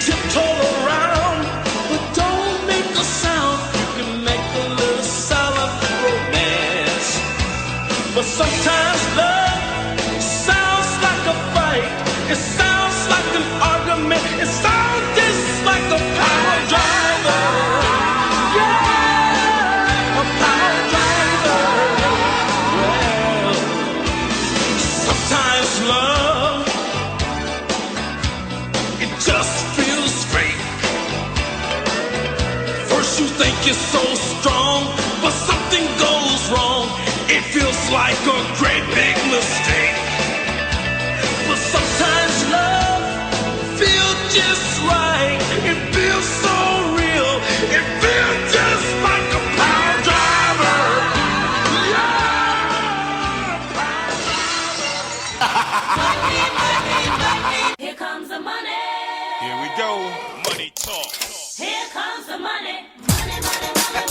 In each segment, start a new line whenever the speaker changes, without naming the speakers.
tiptoe around, but don't make a sound. You can make a little silent romance, but sometimes love sounds like a fight. It sounds like an argument. It sounds just like a power driver. Yeah, a power driver. Well, sometimes love, it just feels great. First you think you're so strong, but something goes wrong. It feels like a great big mistake. But sometimes love feels just right. It feels so real. It feels just like a power driver. Yeah.
Here comes the money.
Here we go. Money talk.
Here comes the money. Money, money, money,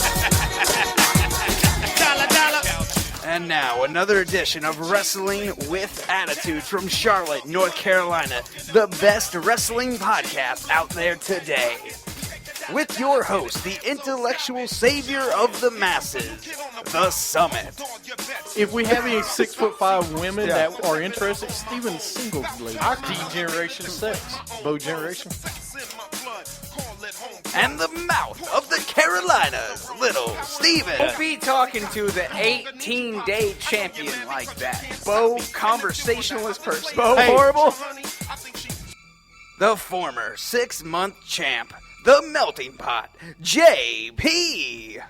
money.
Dollar, dollar.
And now, another edition of Wrestling with Attitude from Charlotte, North Carolina, the best wrestling podcast out there today. With your host, the intellectual savior of the masses, The Summit.
If we have any 6'5" women that are interested, Steven's single lady. D-Generation 6. Bo Generation.
And the mouth of the Carolinas, Little Steven.
Don't be talking to the 18-day champion like that. Bo, conversationalist person.
Bo
Hey.
Horrible. The former 6-month champ, the melting pot, JP.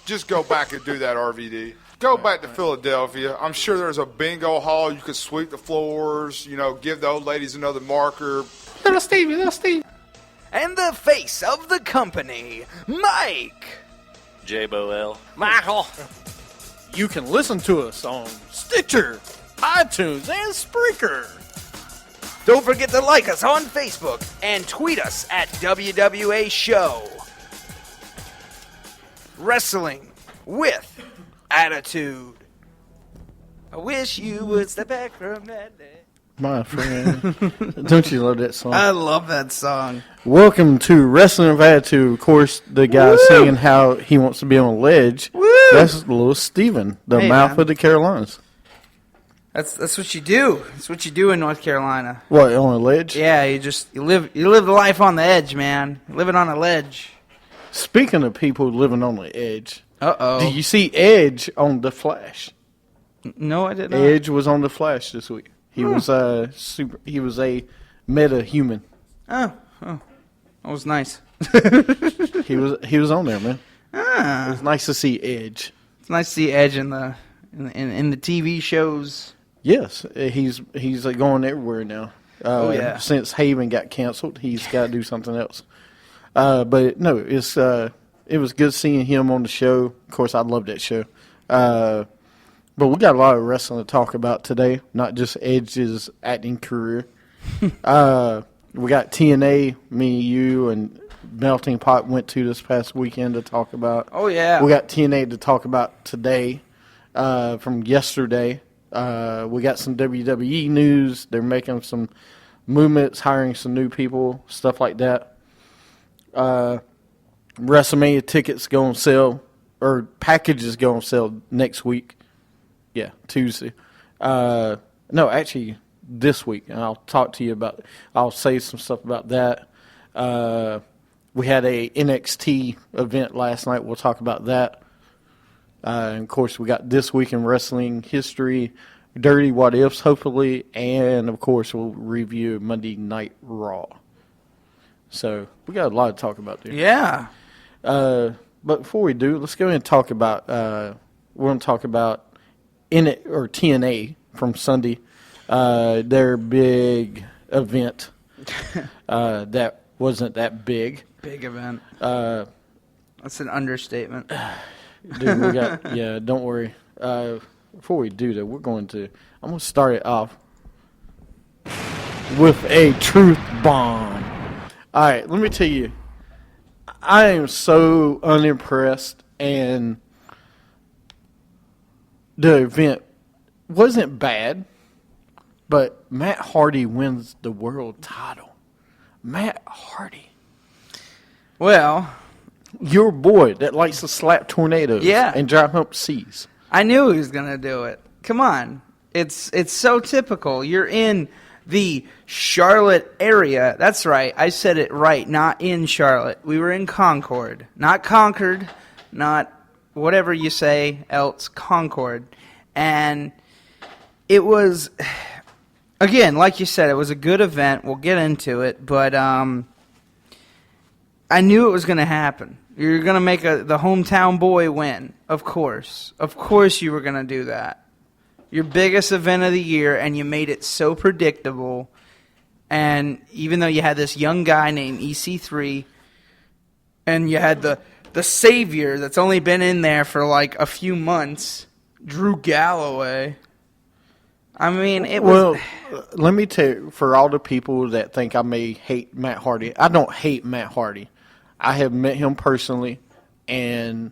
Just go back and do that, RVD. Go back to Philadelphia. I'm sure there's a bingo hall. You could sweep the floors, give the old ladies another marker.
Little Stevie, Little Stevie.
And the face of the company, Mike.
J-Bo-L.
Michael.
You can listen to us on Stitcher, iTunes, and Spreaker.
Don't forget to like us on Facebook and tweet us at WWA Show. Wrestling with Attitude. I wish you would step back from that day.
My friend. Don't you love that song?
I love that song.
Welcome to Wrestling with Attitude. Of course, the guy singing how he wants to be on a ledge.
Woo!
That's Little Steven, the
Hey,
mouth
man.
of the Carolinas.
That's what you do. That's what you do in North Carolina.
What, on a ledge?
Yeah, you live the life on the edge, man. You live it on a ledge.
Speaking of people living on the edge,
Uh-oh.
did you see Edge on The Flash?
No, I did not.
Edge was on The Flash this week. He was He was a meta human.
Oh, that was nice.
He was on there, man. It
Ah,
was nice to see Edge.
it's nice to see Edge in the TV shows.
Yes, he's going everywhere now.
Oh, yeah.
Since Haven got canceled, he's got to do something else. But no, it was good seeing him on the show. Of course, I love that show. But we got a lot of wrestling to talk about today, not just Edge's acting career. We got TNA, me, you, and Melting Pot went to this past weekend to talk about.
Oh, yeah.
We got TNA to talk about today from yesterday. We got some WWE news. They're making some movements, hiring some new people, stuff like that. WrestleMania tickets go on sale, or packages go on sale next week. Yeah, Tuesday. No, actually, this week. And I'll say some stuff about that. We had a NXT event last night. We'll talk about that. And of course, we got This Week in Wrestling History, Dirty What Ifs, hopefully. And, of course, we'll review Monday Night Raw. So, we got a lot to talk about there.
Yeah.
But before we do, let's go ahead and talk about, we're going to talk about TNA from Sunday, their big event that wasn't that big.
Big event. That's an understatement.
Dude, we got, don't worry. Before we do that, I'm going to start it off with a truth bomb. All right, let me tell you, I am so unimpressed, and the event wasn't bad, but Matt Hardy wins the world title. Matt Hardy.
Well,
Your boy that likes to slap tornadoes
Yeah.
and drive up seas.
I knew he was going to do it. Come on. It's so typical. You're in the Charlotte area. That's right. I said it right. Not in Charlotte. We were in Concord. Not Concord. Not whatever you say else. Concord. And it was, again, like you said, it was a good event. We'll get into it. But I knew it was going to happen. You're going to make the hometown boy win. Of course. Of course you were going to do that. Your biggest event of the year, and you made it so predictable. And even though you had this young guy named EC3, and you had the savior that's only been in there for like a few months, Drew Galloway. I mean, it was...
Well, let me tell you, for all the people that think I may hate Matt Hardy, I don't hate Matt Hardy. I have met him personally, and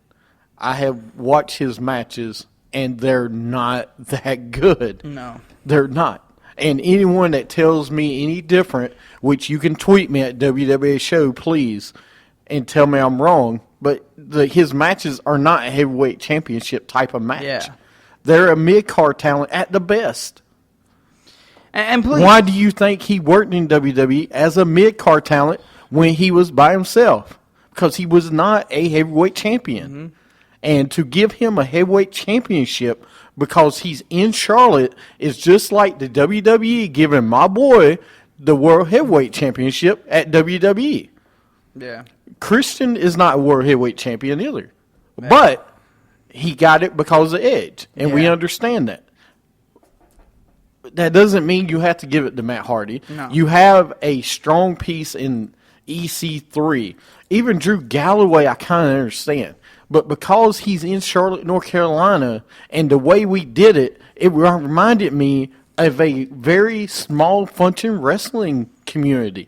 I have watched his matches, and they're not that good.
No.
They're not. And anyone that tells me any different, which you can tweet me at WWA Show, please, and tell me I'm wrong, but his matches are not a heavyweight championship type of match.
Yeah.
They're a mid-card talent at the best.
And please...
Why do you think he worked in WWE as a mid-card talent when he was by himself? Because he was not a heavyweight champion.
Mm-hmm.
And to give him a heavyweight championship because he's in Charlotte is just like the WWE giving my boy the World Heavyweight Championship at WWE.
Yeah.
Christian is not a World Heavyweight Champion either. Yeah. But he got it because of Edge. And we understand that. That doesn't mean you have to give it to Matt Hardy.
No.
You have a strong piece in EC3. Even Drew Galloway, I kind of understand. But because he's in Charlotte, North Carolina, and the way we did it, it reminded me of a very small function wrestling community.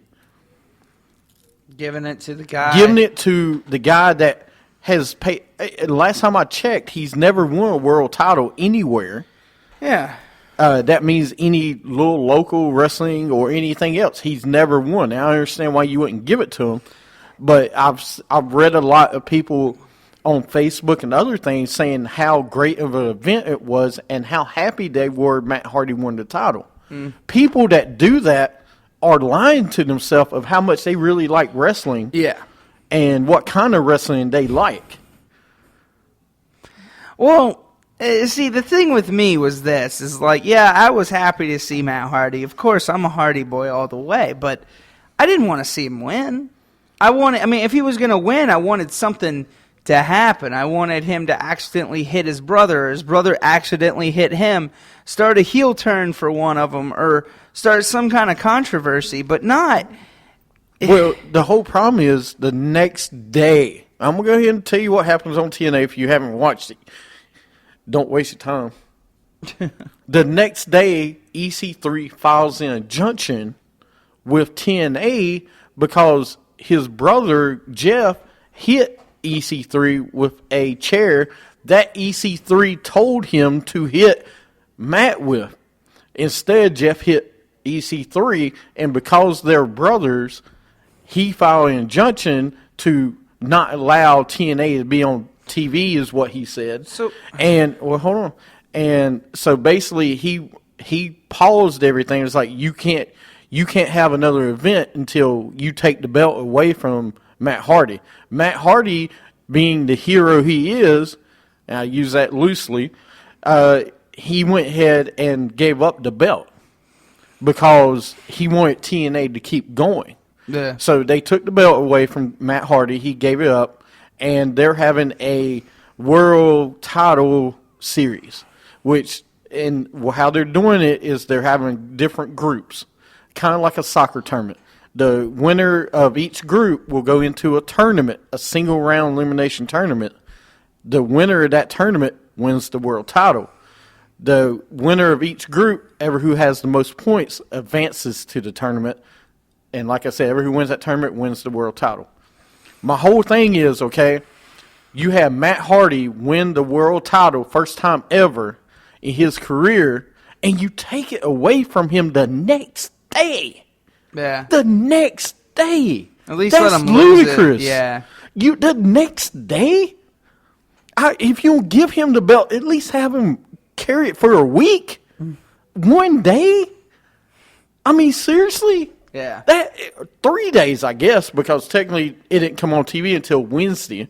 Giving it to the guy.
Giving it to the guy that has paid. Last time I checked, he's never won a world title anywhere.
Yeah.
That means any little local wrestling or anything else. He's never won. Now, I understand why you wouldn't give it to him, but I've read a lot of people on Facebook and other things saying how great of an event it was and how happy they were Matt Hardy won the title. People that do that are lying to themselves of how much they really like wrestling.
Yeah.
And what kind of wrestling they like.
Well, see, the thing with me was this, is like, yeah, I was happy to see Matt Hardy. Of course, I'm a Hardy boy all the way, but I didn't want to see him win. If he was going to win, I wanted something to happen. I wanted him to accidentally hit his brother, or his brother accidentally hit him, start a heel turn for one of them, or start some kind of controversy, but not...
Well, the whole problem is the next day. I'm going to go ahead and tell you what happens on TNA if you haven't watched it. Don't waste your time. The next day, EC3 files an injunction with TNA because his brother, Jeff, hit EC3 with a chair that EC3 told him to hit Matt with. Instead, Jeff hit EC3, and because they're brothers, he filed an injunction to not allow TNA to be on TV, is what he said. Hold on. And so basically, he paused everything. It's like you can't have another event until you take the belt away from Matt Hardy. Matt Hardy, being the hero he is, and I use that loosely, he went ahead and gave up the belt because he wanted TNA to keep going.
Yeah.
So they took the belt away from Matt Hardy. He gave it up, and they're having a world title series, how they're doing it is they're having different groups, kind of like a soccer tournament. The winner of each group will go into a tournament, a single round elimination tournament. The winner of that tournament wins the world title. The winner of each group, ever who has the most points, advances to the tournament. And like I said, ever who wins that tournament wins the world title. My whole thing is, okay, you have Matt Hardy win the world title first time ever in his career, and you take it away from him the next day.
Yeah.
The next day.
At least
That's
let him lose it.
ludicrous.
Yeah.
You the next day. If you don't give him the belt, at least have him carry it for a week. One day. I mean, seriously.
Yeah.
3 days, I guess, because technically it didn't come on TV until Wednesday.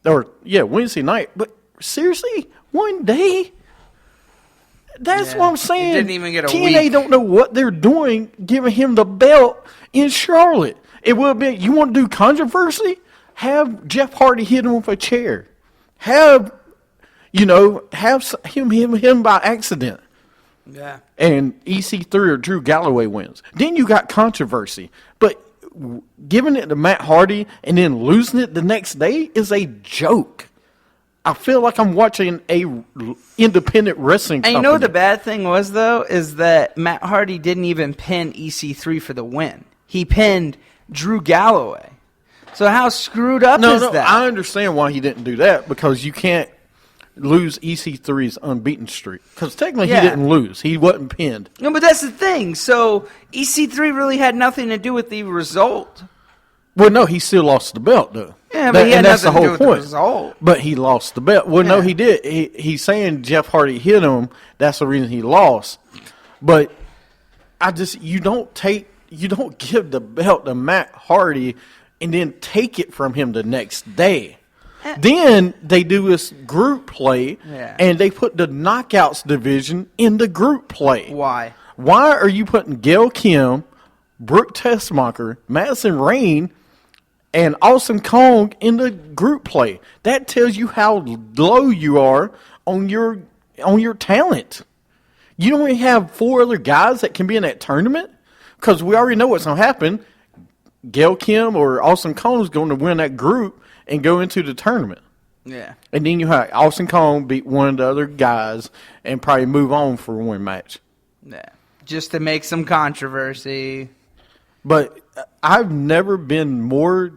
Wednesday night. But seriously, one day? That's
Yeah.
what I'm
It
saying.
didn't even get a
TNA
week.
don't know what they're doing, giving him the belt in Charlotte. It would have been, you want to do controversy? Have Jeff Hardy hit him with a chair. Have him by accident.
Yeah.
And EC3 or Drew Galloway wins. Then you got controversy. But giving it to Matt Hardy and then losing it the next day is a joke. I feel like I'm watching a independent wrestling
And
company.
you know what the bad thing was, though, is that Matt Hardy didn't even pin EC3 for the win. He pinned Drew Galloway. So how screwed up is that?
I understand why he didn't do that, because you can't lose EC3's unbeaten streak. Because technically
Yeah.
he didn't lose. He wasn't pinned.
No, but that's the thing. So EC3 really had nothing to do with the result.
Well, no, he still lost the belt, though.
Yeah, but he had
and that's
nothing
the
to
whole
do with
point.
the result.
But he lost the belt. Well, no,
Yeah.
he did. He's saying Jeff Hardy hit him. That's the reason he lost. But you don't give the belt to Matt Hardy and then take it from him the next day. Then they do this group play,
Yeah.
and they put the Knockouts division in the group play.
Why?
Why are you putting Gail Kim, Brooke Tessmacher, Madison Rayne, and Awesome Kong in the group play? That tells you how low you are on your talent. You don't even have 4 other guys that can be in that tournament, because we already know what's going to happen. Gail Kim or Awesome Kong is going to win that group and go into the tournament.
Yeah.
And then you have Awesome Kong beat one of the other guys and probably move on for one match.
Yeah. Just to make some controversy.
But I've never been more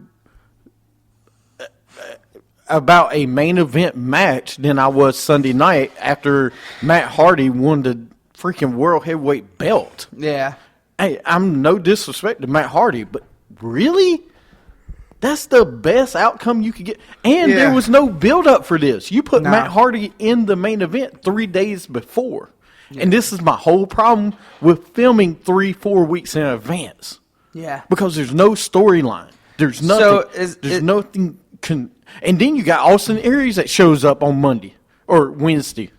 about a main event match than I was Sunday night after Matt Hardy won the freaking World Heavyweight belt.
Yeah.
Hey, I'm no disrespect to Matt Hardy, but really? That's the best outcome you could get. And there
Yeah.
was no build-up for this. You put
No.
Matt Hardy in the main event 3 days before. And this is my whole problem with filming 3-4 weeks in advance.
Yeah.
Because there's no storyline. There's nothing.
So
there's nothing. And then you got Austin Aries that shows up on Monday or Wednesday.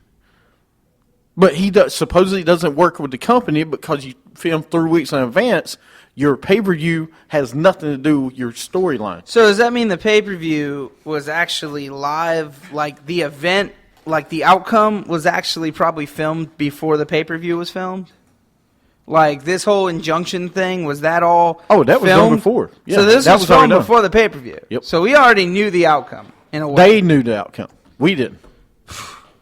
But he supposedly doesn't work with the company because you film 3 weeks in advance. Your pay-per-view has nothing to do with your storyline.
So does that mean the pay-per-view was actually live, like the event, like the outcome was actually probably filmed before the pay-per-view was filmed? Like this whole injunction thing, was that all
Oh, that was done
filmed?
before. Yeah,
so this
that
was
was already
filmed
done.
before the pay-per-view.
Yep.
So we already knew the outcome in a way.
They knew the outcome. We didn't.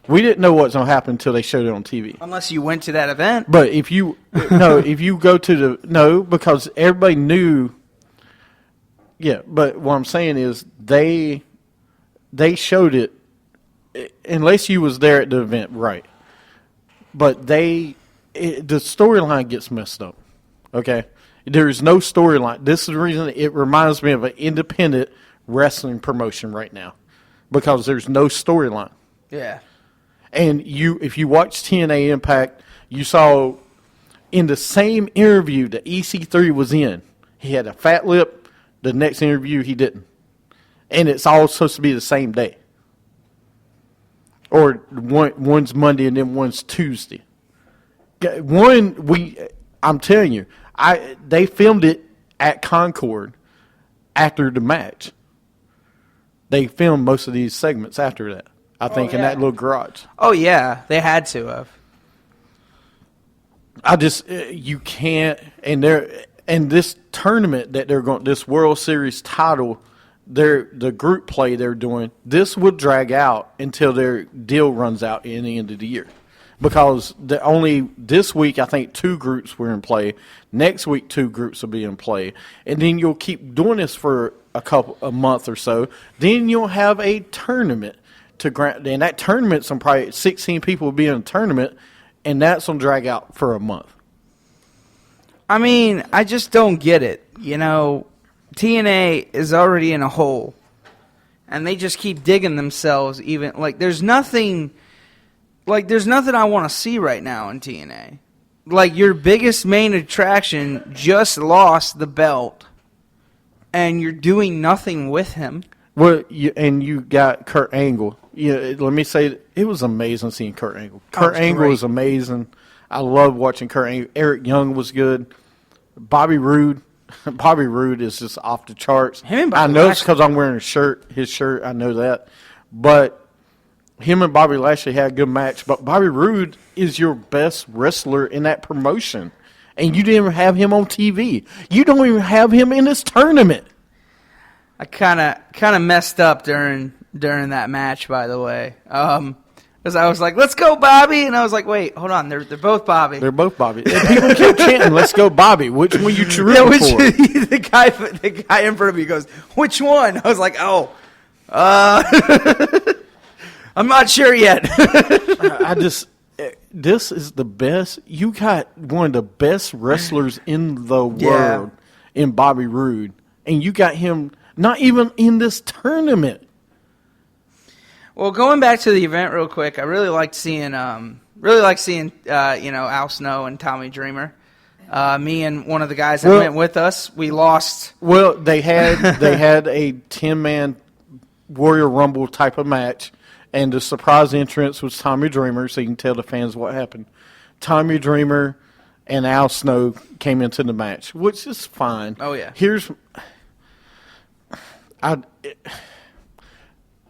We didn't know what's going to happen until they showed it on TV.
Unless you went to that event.
But if you go to because everybody knew. Yeah, but what I'm saying is they showed it unless you was there at the event, right? But the storyline gets messed up. Okay, there is no storyline. This is the reason it reminds me of an independent wrestling promotion right now, because there's no storyline.
Yeah.
And if you watch TNA Impact, you saw in the same interview that EC3 was in, he had a fat lip. The next interview, he didn't. And it's all supposed to be the same day. Or one's Monday and then one's Tuesday. I'm telling you, they filmed it at Concord after the match. They filmed most of these segments after that. I think in that little garage.
Oh yeah, they had to have.
You can't, and this tournament that they're going, this World Series title, the group play they're doing, this will drag out until their deal runs out in the end of the year, because this week I think 2 groups were in play. Next week 2 groups will be in play, and then you'll keep doing this for a month or so. Then you'll have a tournament. And that tournament, probably 16 people will be in a tournament, and that's going to drag out for a month.
I mean, I just don't get it. You know, TNA is already in a hole, and they just keep digging themselves. Even like, there's nothing I want to see right now in TNA. Like, your biggest main attraction just lost the belt, and you're doing nothing with him.
Well, you got Kurt Angle. Let me say, it was amazing seeing Kurt Angle. Kurt Angle was amazing. I love watching Kurt Angle. Eric Young was good. Bobby Roode is just off the charts.
Him and
I
Bobby
know it's
Lashley.
because I'm wearing his shirt. I know that. But him and Bobby Lashley had a good match. But Bobby Roode is your best wrestler in that promotion. And you didn't even have him on TV. You don't even have him in this tournament.
I kind of messed up during that match, by the way. Because I was like, "Let's go, Bobby," and I was like, "Wait, hold on, they're both Bobby."
They're both Bobby. And people kept chanting, "Let's go, Bobby." Which one you rooting
Yeah,
for?
the guy in front of me goes, "Which one?" I was like, "Oh, I'm not sure yet."
This is the best. You got one of the best wrestlers in the
Yeah.
world in Bobby Roode, and you got him not even in this tournament.
Well, going back to the event real quick, I really liked seeing Al Snow and Tommy Dreamer. Me and one of the guys that went with us, we lost.
Well, they had a 10-man Warrior Rumble type of match, and the surprise entrance was Tommy Dreamer, so you can tell the fans what happened. Tommy Dreamer and Al Snow came into the match, which is fine.
Oh, yeah.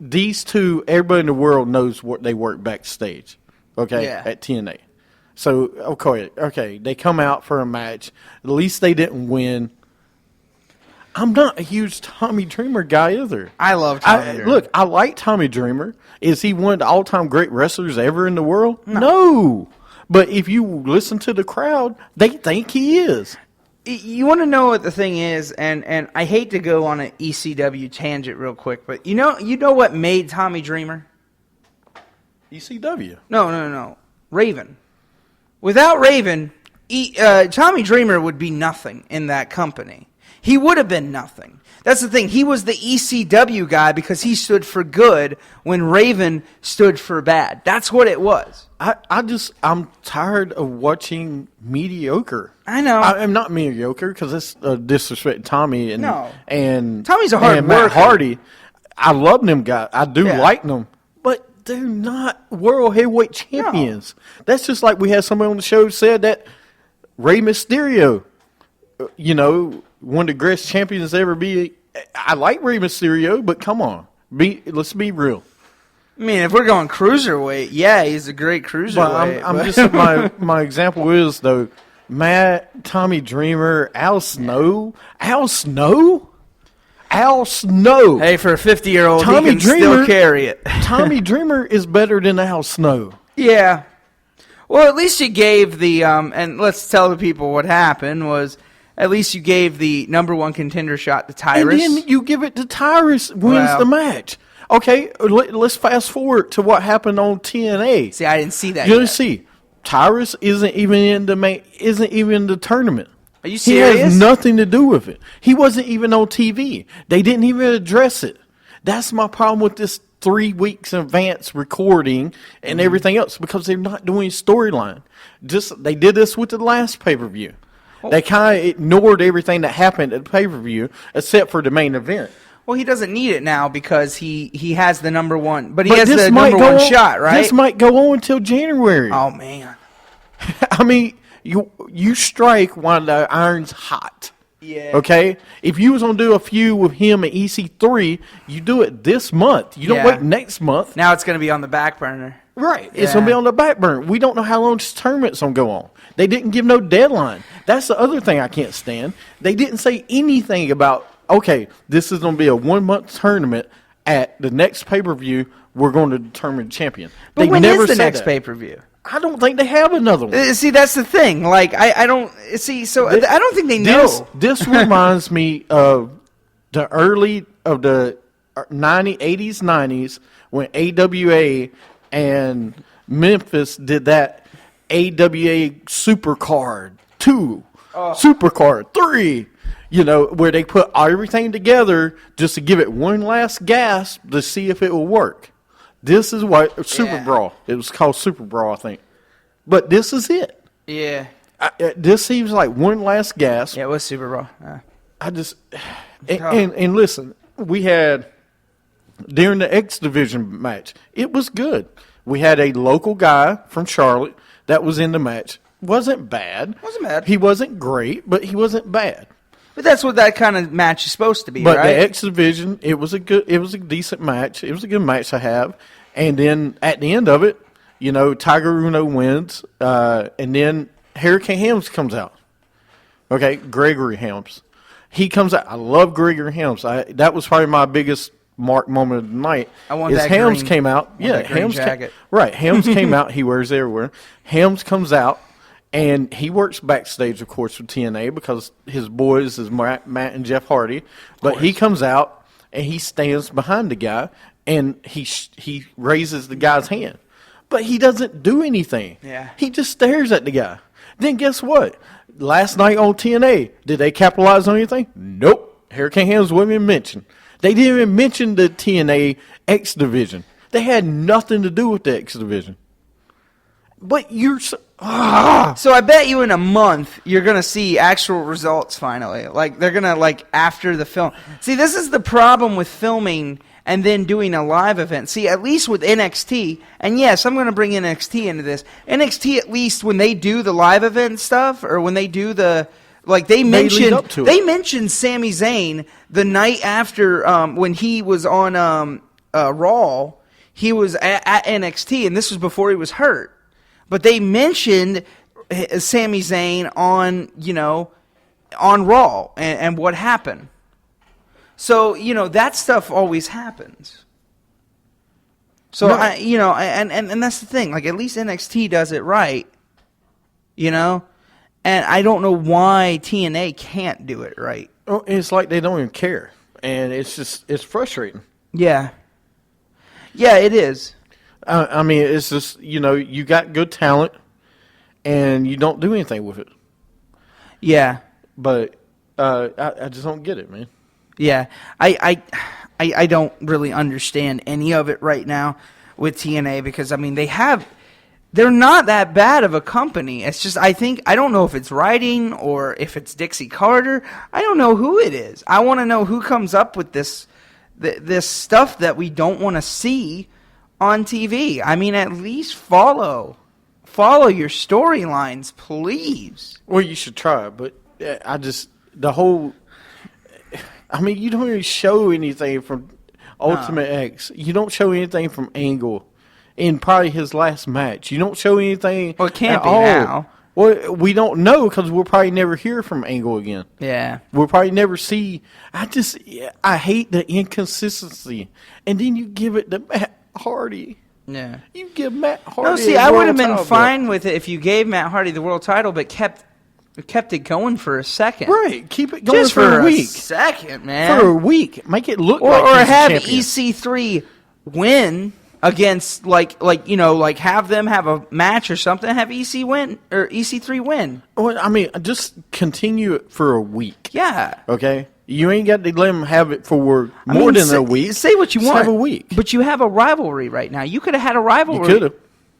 These two, everybody in the world knows what they work backstage, okay,
Yeah.
at TNA. So, okay, they come out for a match. At least they didn't win. I'm not a huge Tommy Dreamer guy either.
I love Tommy Dreamer.
Look, I like Tommy Dreamer. Is he one of the all-time great wrestlers ever in the world? No. But if you listen to the crowd, they think he is.
You want to know what the thing is, and I hate to go on an ECW tangent real quick, but you know what made Tommy Dreamer?
ECW.
No. Raven. Without Raven, Tommy Dreamer would be nothing in that company. He would have been nothing. That's the thing. He was the ECW guy because he stood for good when Raven stood for bad. That's what it was.
I'm tired of watching mediocre.
I know.
I'm not mediocre because it's disrespect Tommy and
No.
and
Tommy's a hard
and Matt
worker.
Hardy. I love them guys. I do
Yeah.
like them, but they're not world heavyweight champions. That's just like we had somebody on the show said that Rey Mysterio, one of the greatest champions ever be. I like Rey Mysterio, but come on, let's be real.
I mean, if we're going cruiserweight, yeah, he's a great cruiserweight.
But I'm just my example is though Matt, Tommy Dreamer, Al Snow. Hey,
for a 50-year-old,
Tommy
he can still
Dreamer-
carry it.
Tommy Dreamer is better than Al Snow.
Yeah. Well, at least you gave the and let's tell the people what happened was at least you gave the number one contender shot to Tyrus.
And then you give it to Tyrus, wins the match. Okay, let's fast forward to what happened on TNA.
See, I didn't see that
You
yet.
see, Tyrus isn't even in the tournament.
Are you
He
serious?
has nothing to do with it. He wasn't even on TV. They didn't even address it. That's my problem with this 3 weeks in advance recording and everything else because they're not doing storyline. They did this with the last pay-per-view. They kind of ignored everything that happened at the pay-per-view except for the main event.
Well, he doesn't need it now because he has the number one, but he
But
has
this
the
might
number
go
one
on-
shot, right?
This might go on until January.
Oh man.
I mean, you strike while the iron's hot.
Yeah.
Okay? If you was going to do a feud with him at EC3, you do it this month. You don't
Yeah.
wait next month.
Now it's going to be on the back burner.
Right. It's going to be on the back burner. We don't know how long this tournament's going to go on. They didn't give no deadline. That's the other thing I can't stand. They didn't say anything about, okay, this is going to be a 1-month tournament. At the next pay-per-view, we're going to determine the champion.
But
They
when
never
is the
said
next
that.
pay-per-view?
I don't think they have another one.
See, that's the thing. Like, I don't see. So I don't think they know.
This reminds me of the early of the 80s, 90s when AWA and Memphis did that AWA Supercard 2 Supercard 3. You know, where they put everything together just to give it one last gasp to see if it will work. This is what Super
Yeah.
Brawl. It was called Super Brawl, I think. But this is it.
Yeah.
This seems like one last gasp.
Yeah, it was Super Bowl.
I just and listen, we had during the X Division match, it was good. We had a local guy from Charlotte that was in the match. Wasn't bad.
Wasn't bad.
He wasn't great, but he wasn't bad.
But that's what that kind of match is supposed to be,
But
right?
the X Division, it was a decent match. It was a good match to have. And then at the end of it, you know, Tiger Uno wins, and then Hurricane Helms comes out. Okay, Gregory Helms. He comes out. I love Gregory Helms. That was probably my biggest mark moment of the night.
I want
is
that
Helms
green-
came out.
I want that green
Helms
jacket.
right. Helms came out. He wears it everywhere. Helms comes out, and he works backstage, of course, with TNA because his boys is Matt and Jeff Hardy. But he comes out, and he stands behind the guy, and he raises the guy's hand. But he doesn't do anything.
Yeah.
He just stares at the guy. Then guess what? Last night on TNA, did they capitalize on anything? Nope. Hurricane Helms wasn't even mentioned. They didn't even mention the TNA X Division. They had nothing to do with the X Division. But you're so,
So I bet you in a month you're gonna see actual results finally. Like they're gonna like after the film. See, this is the problem with filming and then doing a live event. See, at least with NXT, and yes, I'm gonna bring NXT into this. NXT, at least when they do the live event stuff, or when they do the like they
lead
mentioned
up to it.
they mentioned Sami Zayn the night after when he was on Raw. He was at NXT, and this was before he was hurt. But they mentioned Sami Zayn on, on Raw and what happened. So, that stuff always happens. So,
No.
and that's the thing. Like, at least NXT does it right, And I don't know why TNA can't do it right.
oh, it's like they don't even care. And it's frustrating.
Yeah. Yeah, it is.
I mean, it's just, you got good talent, and you don't do anything with it.
Yeah.
But I just don't get it, man.
Yeah, I don't really understand any of it right now with TNA because, I mean, they're not that bad of a company. It's just, I don't know if it's writing or if it's Dixie Carter. I don't know who it is. I want to know who comes up with this stuff that we don't want to see on TV. I mean, at least follow your storylines, please.
Well, you should try, but you don't even show anything from Ultimate X. You don't show anything from Angle in probably his last match. You don't show anything.
Well, it can't
at
be
all.
now.
Well, we don't know because we'll probably never hear from Angle again.
Yeah.
We'll probably never see. I hate the inconsistency. And then you give it to Matt Hardy.
Yeah.
You give Matt Hardy.
No, see,
a
I would
world
have been
title
fine with it if you gave Matt Hardy the world title, but kept it going for a second.
belt. Right. Keep it going
Just
for a week.
second, man.
For a week. Make it look
or
like he's
have
a champion.
EC3 win against have them have a match or something. Have EC win or EC3 win.
Well, I mean, just continue it for a week.
Yeah.
Okay? You ain't got to let them have it for
I
more
mean,
than
say,
a week.
Say what you
Just
want.
have a week.
But you have a rivalry right now. You could have had a rivalry.
You could have.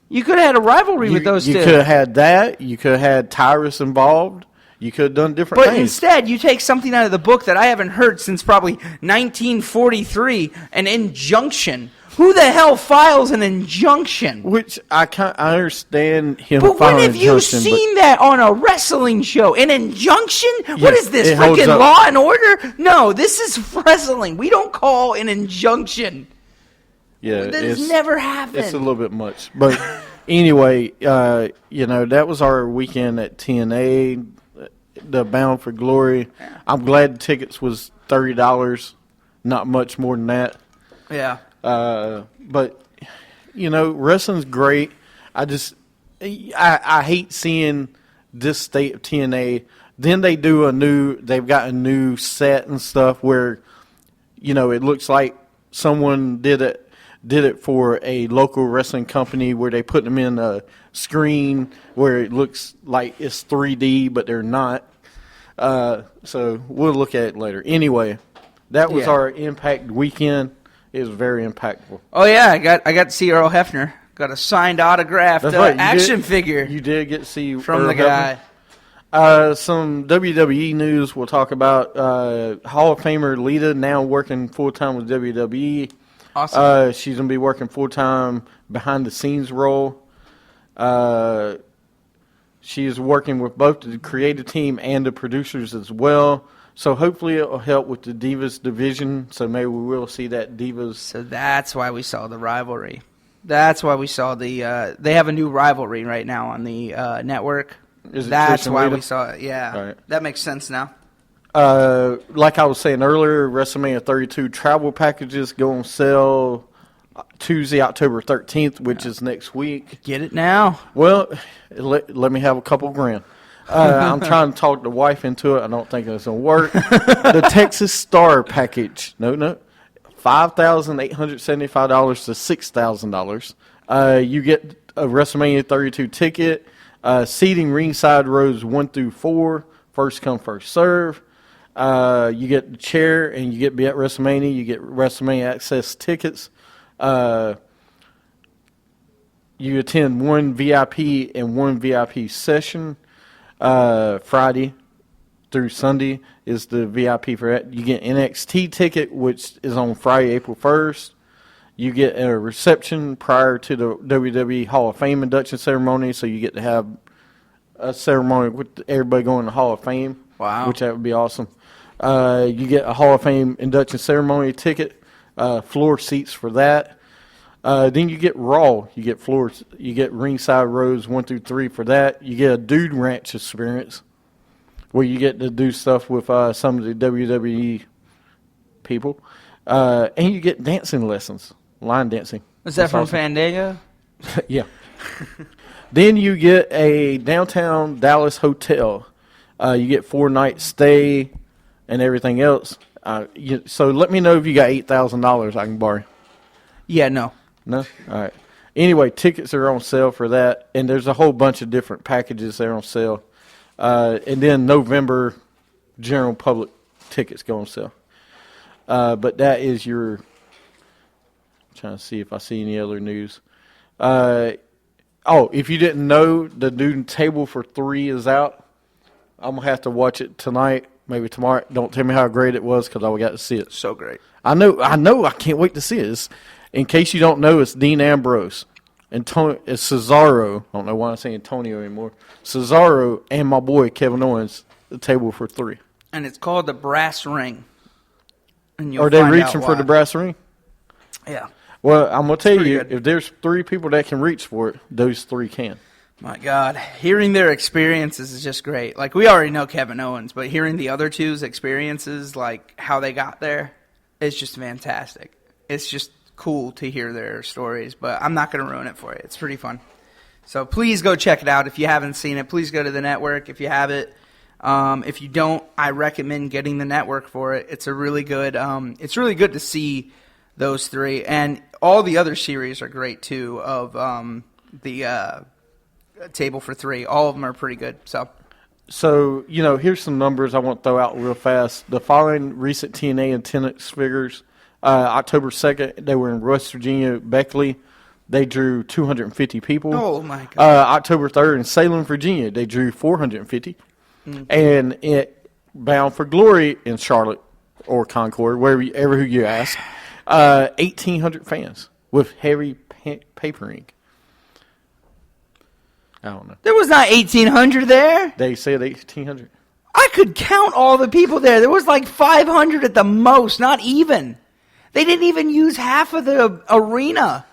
You could have had a rivalry with those
You
two.
could have had that. You could have had Tyrus involved. You could have done different
But
things.
instead, you take something out of the book that I haven't heard since probably 1943, an injunction. Who the hell files an injunction?
Which I understand him
But when
filing
have you
injunction, but
seen that on a wrestling show? An injunction? What
Yeah,
is this,
it holds
freaking
up.
Law and Order? No, this is wrestling. We don't call an injunction.
yeah,
That has never happened.
It's a little bit much. But anyway, that was our weekend at TNA, the Bound for Glory. I'm glad the tickets was $30, not much more than that.
Yeah.
But wrestling's great. I hate seeing this state of TNA. Then they've got a new set and stuff where, it looks like someone did it for a local wrestling company where they put them in a screen where it looks like it's 3D, but they're not. So we'll look at it later. Anyway, that was
Yeah.
our Impact weekend. It was very impactful.
Oh yeah, I got to see Earl Hefner. Got a signed autographed
That's right. You
action
did-
figure
You did get to see
from
Earl
the guy.
Hefner. Some WWE news we'll talk about. Hall of Famer Lita now working full-time with WWE.
Awesome.
She's going to be working full-time behind-the-scenes role. She is working with both the creative team and the producers as well. So hopefully it will help with the Divas division. So maybe we will see that Divas.
So that's why we saw the rivalry. That's why we saw the. They have a new rivalry right now on the network.
Is it
That's
Trish and
why
Lita?
we saw it. Yeah,
All right.
that makes sense now.
Like I was saying earlier, WrestleMania 32 travel packages go on sale Tuesday, October 13th, which is next week.
Get it now.
Well, let me have a couple grand. I'm trying to talk the wife into it. I don't think it's going to work. The Texas Star package. No. $5,875 to $6,000. You get a WrestleMania 32 ticket, seating ringside rows 1 through 4, first come, first serve. You get the chair, and you get to be at WrestleMania. You get WrestleMania access tickets. You attend one VIP and one VIP session. Friday through Sunday is the VIP for that. You get NXT ticket, which is on Friday, April 1st. You get a reception prior to the WWE Hall of Fame induction ceremony, so you get to have a ceremony with everybody going to the Hall of Fame.
Wow.
Which that would be awesome. You get a Hall of Fame induction ceremony ticket, floor seats for that. Then you get Raw. You get floors. You get ringside rows 1 through 3 for that. You get a Dude Ranch experience, where you get to do stuff with some of the WWE people, and you get dancing lessons, line dancing.
Was that
That's
from
awesome.
Fandango?
Yeah. Then you get a downtown Dallas hotel. You get 4-night stay and everything else. So let me know if you got $8,000 I can borrow.
Yeah, no.
No? All right. Anyway, tickets are on sale for that, and there's a whole bunch of different packages that are on sale. And then November, general public tickets go on sale. But that is your... I'm trying to see if I see any other news. If you didn't know, the new Table for 3 is out. I'm going to have to watch it tonight, maybe tomorrow. Don't tell me how great it was, because I got to see it.
So great.
I know. I can't wait to see it. In case you don't know, it's Dean Ambrose. It's Cesaro. I don't know why I'm saying Antonio anymore. Cesaro and my boy Kevin Owens, the Table for 3.
And it's called the Brass Ring. And you'll
Are they
find
reaching
out
for
why.
the brass ring?
Yeah.
Well, I'm going to tell
pretty
you,
good.
if there's 3 people that can reach for it, those 3 can.
My God, hearing their experiences is just great. Like, we already know Kevin Owens, but hearing the other two's experiences, like how they got there, is just fantastic. It's just cool to hear their stories, but I'm not going to ruin it for you. It's pretty fun. So please go check it out if you haven't seen it. Please go to the network if you have it. If you don't, I recommend getting the network for it. It's a really good. It's really good to see those 3, and all the other series are great too. Of the Table for 3, all of them are pretty good. So
here's some numbers I want to throw out real fast. The following recent TNA attendance figures. October 2nd, they were in West Virginia, Beckley. They drew 250 people.
Oh, my God.
October 3rd in Salem, Virginia, they drew 450.
Mm-hmm.
And Bound for Glory in Charlotte or Concord, wherever who you ask, 1,800 fans with heavy papering. I don't know.
There was not 1,800 there.
They said 1,800.
I could count all the people there. There was like 500 at the most, not even. They didn't even use half of the arena.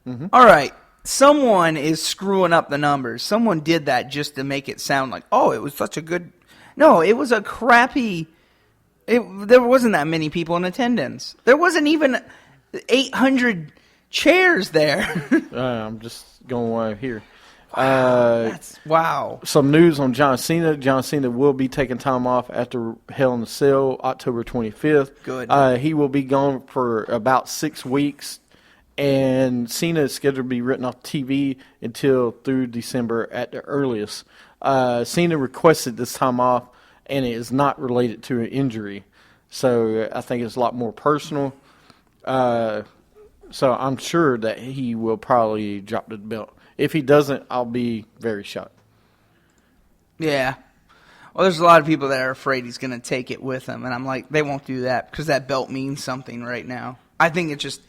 Mm-hmm.
All right. Someone is screwing up the numbers. Someone did that just to make it sound like, oh, it was such a good... No, it was a crappy... There wasn't that many people in attendance. There wasn't even 800 chairs there.
I'm just going right here.
Wow.
Some news on John Cena. John Cena will be taking time off after Hell in a Cell, October 25th.
Good.
He will be gone for about 6 weeks, and Cena is scheduled to be written off TV until through December at the earliest. Cena requested this time off, and it is not related to an injury. So I think it's a lot more personal. So I'm sure that he will probably drop the belt. If he doesn't, I'll be very shocked.
Yeah. Well, there's a lot of people that are afraid he's going to take it with him, and I'm like, they won't do that because that belt means something right now. I think it just,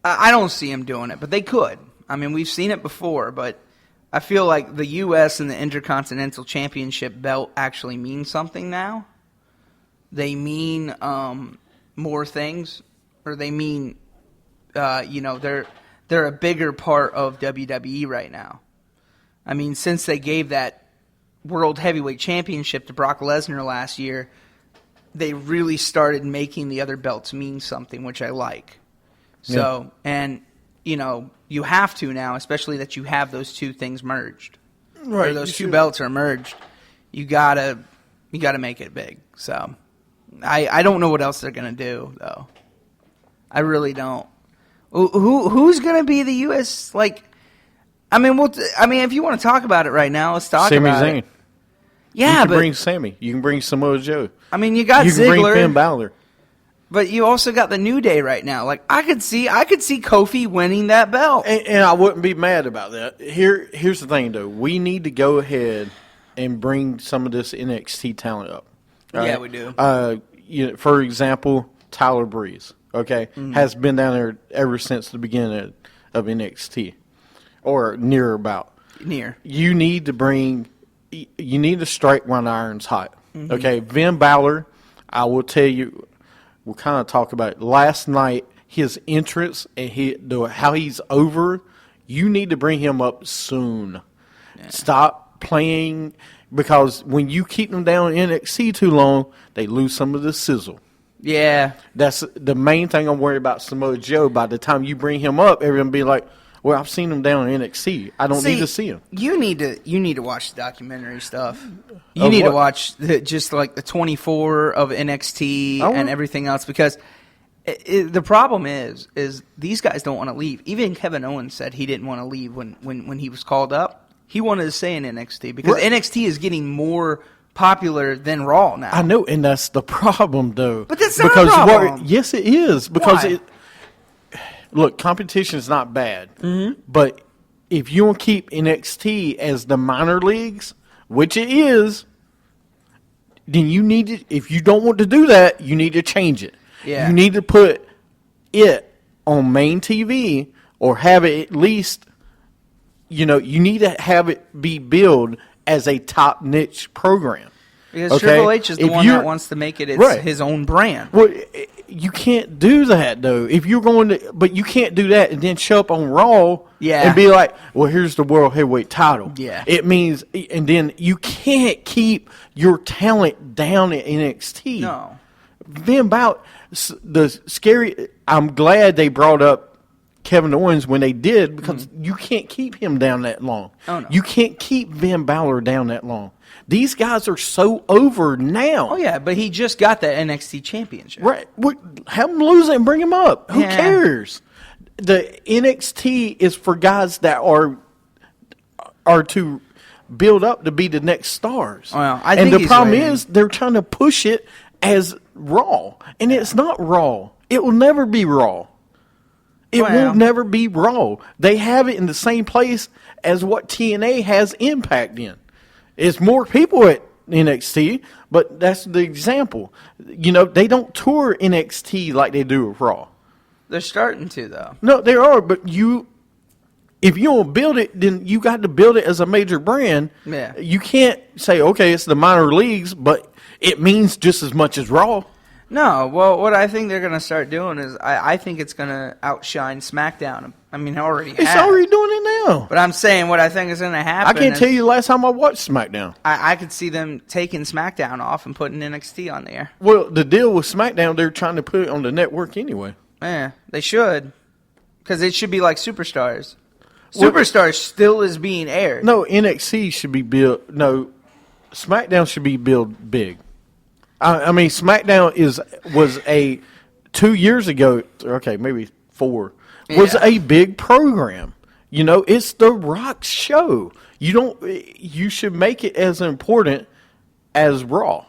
I don't see him doing it, but they could. I mean, we've seen it before, but I feel like the U.S. and the Intercontinental Championship belt actually mean something now. They mean more things, or they mean, they're a bigger part of WWE right now. I mean, since they gave that World Heavyweight Championship to Brock Lesnar last year, they really started making the other belts mean something, which I like. So, and, you have to now, especially that you have those two things merged.
Right.
Or those two belts are merged. You gotta make it big. So, I don't know what else they're gonna do, though. I really don't. Who's gonna be the U.S. if you want to talk about it right now, let's talk
Sami
about
Zayn.
it. Yeah,
you can bring Sammy. You can bring Samoa Joe.
I mean, you got
you can
Ziggler,
bring Finn Balor.
but you also got the New Day right now. Like I could see Kofi winning that belt.
And I wouldn't be mad about that. Here's the thing, though. We need to go ahead and bring some of this NXT talent up. All
Yeah,
right?
we do.
For example, Tyler Breeze, okay, has been down there ever since the beginning of NXT, or near about.
Near.
You need to strike when iron's hot. Okay, Finn Balor, I will tell you, we'll kind of talk about it. Last night, his entrance and how he's over, you need to bring him up soon. Yeah. Stop playing, because when you keep them down in NXT too long, they lose some of the sizzle.
Yeah.
That's the main thing I'm worried about Samoa Joe. By the time you bring him up, everyone be like, well, I've seen him down in NXT. I don't need to see him.
You need to watch the documentary stuff. You need to watch the 24 of NXT and everything else, because the problem is these guys don't want to leave. Even Kevin Owens said he didn't want to leave when he was called up. He wanted to stay in NXT because NXT is getting more popular than Raw now.
I know, and that's the problem, though.
But that's not a problem.
Yes, it is, because
Why?
Look, competition is not bad, but if you want to keep NXT as the minor leagues, which it is, then you need to. If you don't want to do that, you need to change it.
Yeah.
You need to put it on main TV, or have it at least. You need to have it be billed as a top niche program.
Because Triple H is the one that wants to make it his own brand.
Well, you can't do that, though. If you're going to, but you can't do that and then show up on Raw and be like, well, here's the World Heavyweight title.
Yeah.
It means, and then you can't keep your talent down at NXT.
No.
Then about the scary, I'm glad they brought up Kevin Owens when they did, because you can't keep him down that long.
Oh, no.
You can't keep Finn Balor down that long. These guys are so over now.
Oh, yeah, but he just got the NXT championship.
Right. Have him lose it and bring him up. Who
Yeah.
cares? The NXT is for guys that are to build up to be the next stars.
Well, I
and
think
the
he's
problem
right.
is they're trying to push it as Raw, and it's not Raw. It will never be Raw. It will never be Raw. They have it in the same place as what TNA has Impact in. It's more people at NXT, but that's the example. They don't tour NXT like they do with Raw.
They're starting to, though.
No, they are, but if you don't build it, then you got to build it as a major brand.
Yeah.
You can't say, okay, it's the minor leagues, but it means just as much as Raw.
No, well, what I think they're going to start doing is I think it's going to outshine SmackDown. I mean, it already has.
It's already doing it now.
But I'm saying what I think is going to happen.
I can't tell you the last time I watched SmackDown.
I could see them taking SmackDown off and putting NXT on there.
Well, the deal with SmackDown, they're trying to put it on the network anyway.
Yeah, they should. Because it should be like Superstars. Superstars still is being aired.
No, NXT should be built. No, SmackDown should be built big. I mean, SmackDown was 2 years ago. Okay, maybe 4. Was a big program. It's The Rock's show. You should make it as important as Raw.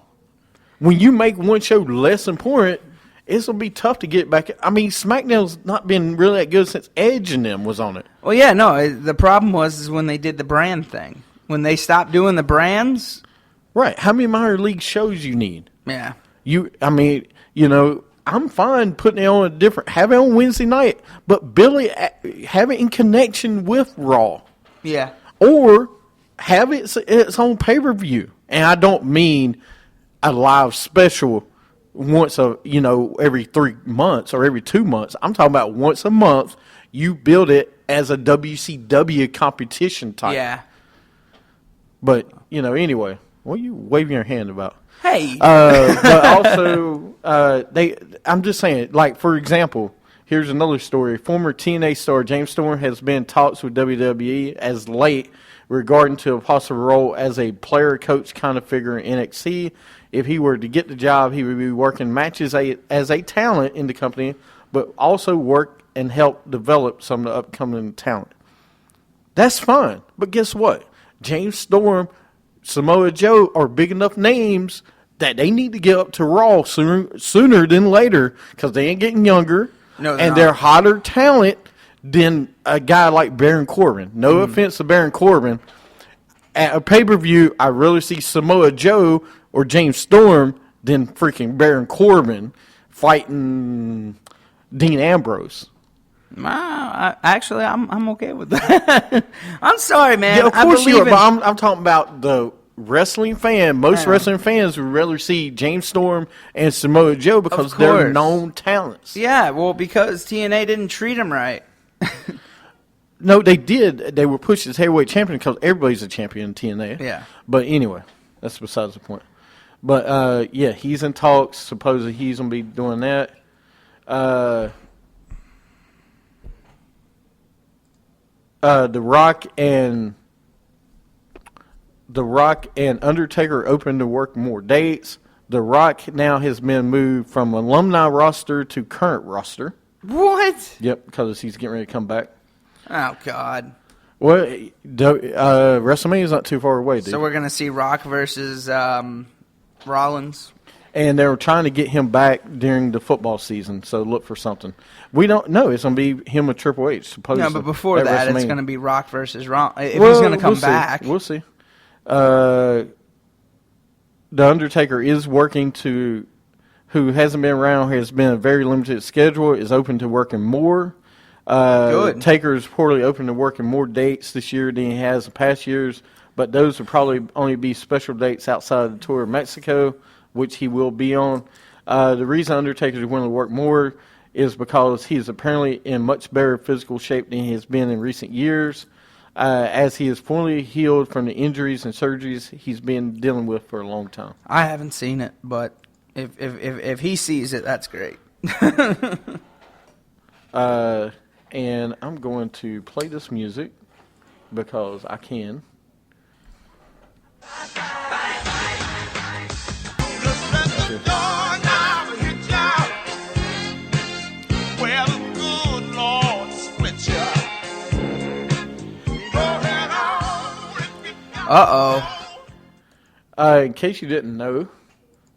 When you make one show less important, it's gonna be tough to get back. I mean, SmackDown's not been really that good since Edge and them was on it.
Well, yeah, no. The problem was when they did the brand thing. When they stopped doing the brands.
Right. How many minor league shows you need?
Yeah.
I'm fine putting it on have it on Wednesday night, but Billy, have it in connection with Raw.
Yeah.
Or have its own pay-per-view. And I don't mean a live special once every 3 months or every 2 months. I'm talking about once a month. You build it as a WCW competition type.
Yeah.
But, anyway, what are you waving your hand about?
Hey.
But also, I'm just saying, like, for example, here's another story. Former TNA star James Storm has been in talks with WWE as late regarding to a possible role as a player coach kind of figure in NXT. If he were to get the job, he would be working matches as a talent in the company, but also work and help develop some of the upcoming talent. That's fine. But guess what? James Storm, Samoa Joe are big enough names that they need to get up to Raw sooner than later because they ain't getting younger.
No,
and they're hotter talent than a guy like Baron Corbin. No offense to Baron Corbin. At a pay-per-view, I really see Samoa Joe or James Storm than freaking Baron Corbin fighting Dean Ambrose.
Actually, I'm okay with that. I'm sorry, man.
Yeah, of course you are,
in-
but I'm talking about the wrestling fan. Most wrestling fans would rather see James Storm and Samoa Joe because they're known talents.
Yeah, well, because TNA didn't treat him right.
No, they did. They were pushed as heavyweight champion because everybody's a champion in TNA.
Yeah.
But anyway, that's besides the point. But, he's in talks. Supposedly he's going to be doing that. The Rock and Undertaker are open to work more dates. The Rock now has been moved from alumni roster to current roster.
What?
Yep, because he's getting ready to come back.
Oh, God.
Well, WrestleMania's not too far away, dude.
So we're going to see Rock versus Rollins.
And they're trying to get him back during the football season, so look for something. We don't know. It's going to be him with Triple H, supposedly.
No, but before that, it's going to be Rock versus Rollins. If he's going to come back.
We'll see. The Undertaker is working who hasn't been around, has been a very limited schedule, is open to working more.
Good.
Taker is reportedly open to working more dates this year than he has in past years, but those will probably only be special dates outside of the tour of Mexico, which he will be on. The reason Undertaker is willing to work more is because he is apparently in much better physical shape than he has been in recent years, as he is fully healed from the injuries and surgeries he's been dealing with for a long time.
I haven't seen it, but if he sees it, that's great.
And I'm going to play this music because I can. In case you didn't know,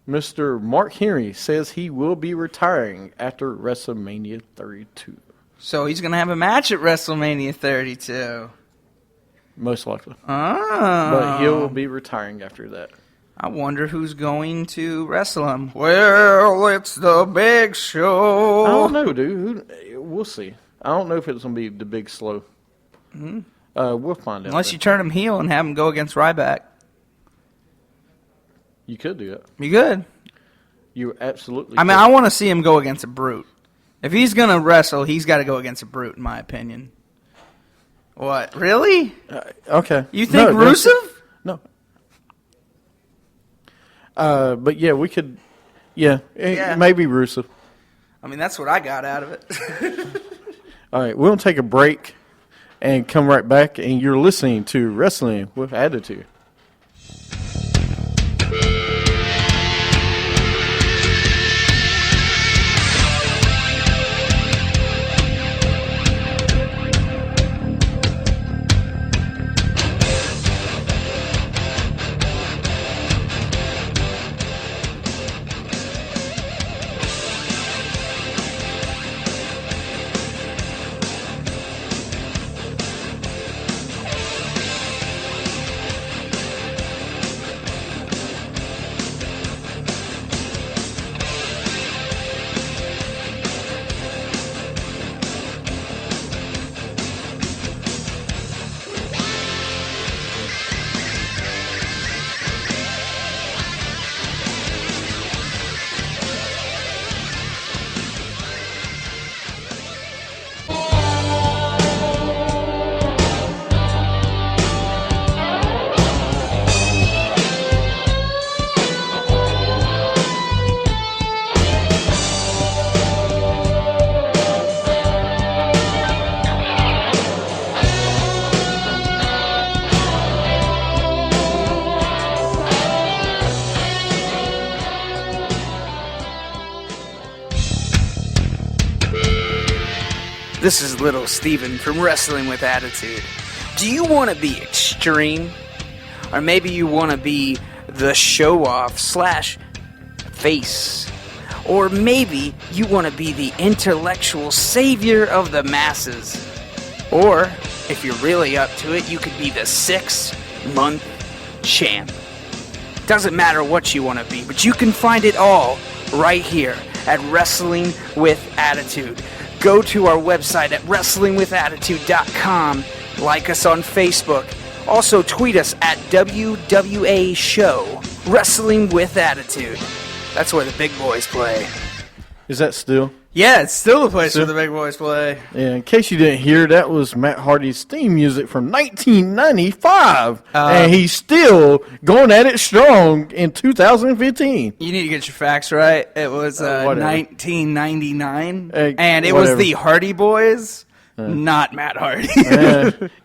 Mr. Mark Henry says he will be retiring after WrestleMania 32.
So he's going to have a match at WrestleMania 32.
Most likely.
Oh.
But he'll be retiring after that.
I wonder who's going to wrestle him. Well, it's the Big Show.
I don't know, dude. We'll see. I don't know if it's going to be the Big Slow.
Mm-hmm.
We'll find out.
Unless you turn him heel and have him go against Ryback.
You could do that.
You could.
You absolutely
I mean,
could.
I want to see him go against a Brute. If he's going to wrestle, he's got to go against a Brute, in my opinion. What? Really?
Okay.
You think Rusev?
No. But yeah, we could. Yeah, maybe Rusev.
I mean, that's what I got out of it.
All right, we'll take a break and come right back, and you're listening to Wrestling with Attitude.
This is Little Steven from Wrestling with Attitude. Do you want to be extreme? Or maybe you want to be the show-off / face? Or maybe you want to be the intellectual savior of the masses? Or, if you're really up to it, you could be the 6-month champ. Doesn't matter what you want to be, but you can find it all right here at Wrestling with Attitude. Go to our website at wrestlingwithattitude.com. Like us on Facebook. Also tweet us at WWA Show. Wrestling with Attitude. That's where the big boys play.
Is that still?
Yeah, it's still the place where the big boys play.
Yeah, in case you didn't hear, that was Matt Hardy's theme music from 1995. And he's still going at it strong in 2015.
You need to get your facts right. It was
whatever.
1999. And it
whatever.
was the Hardy Boys, not Matt Hardy.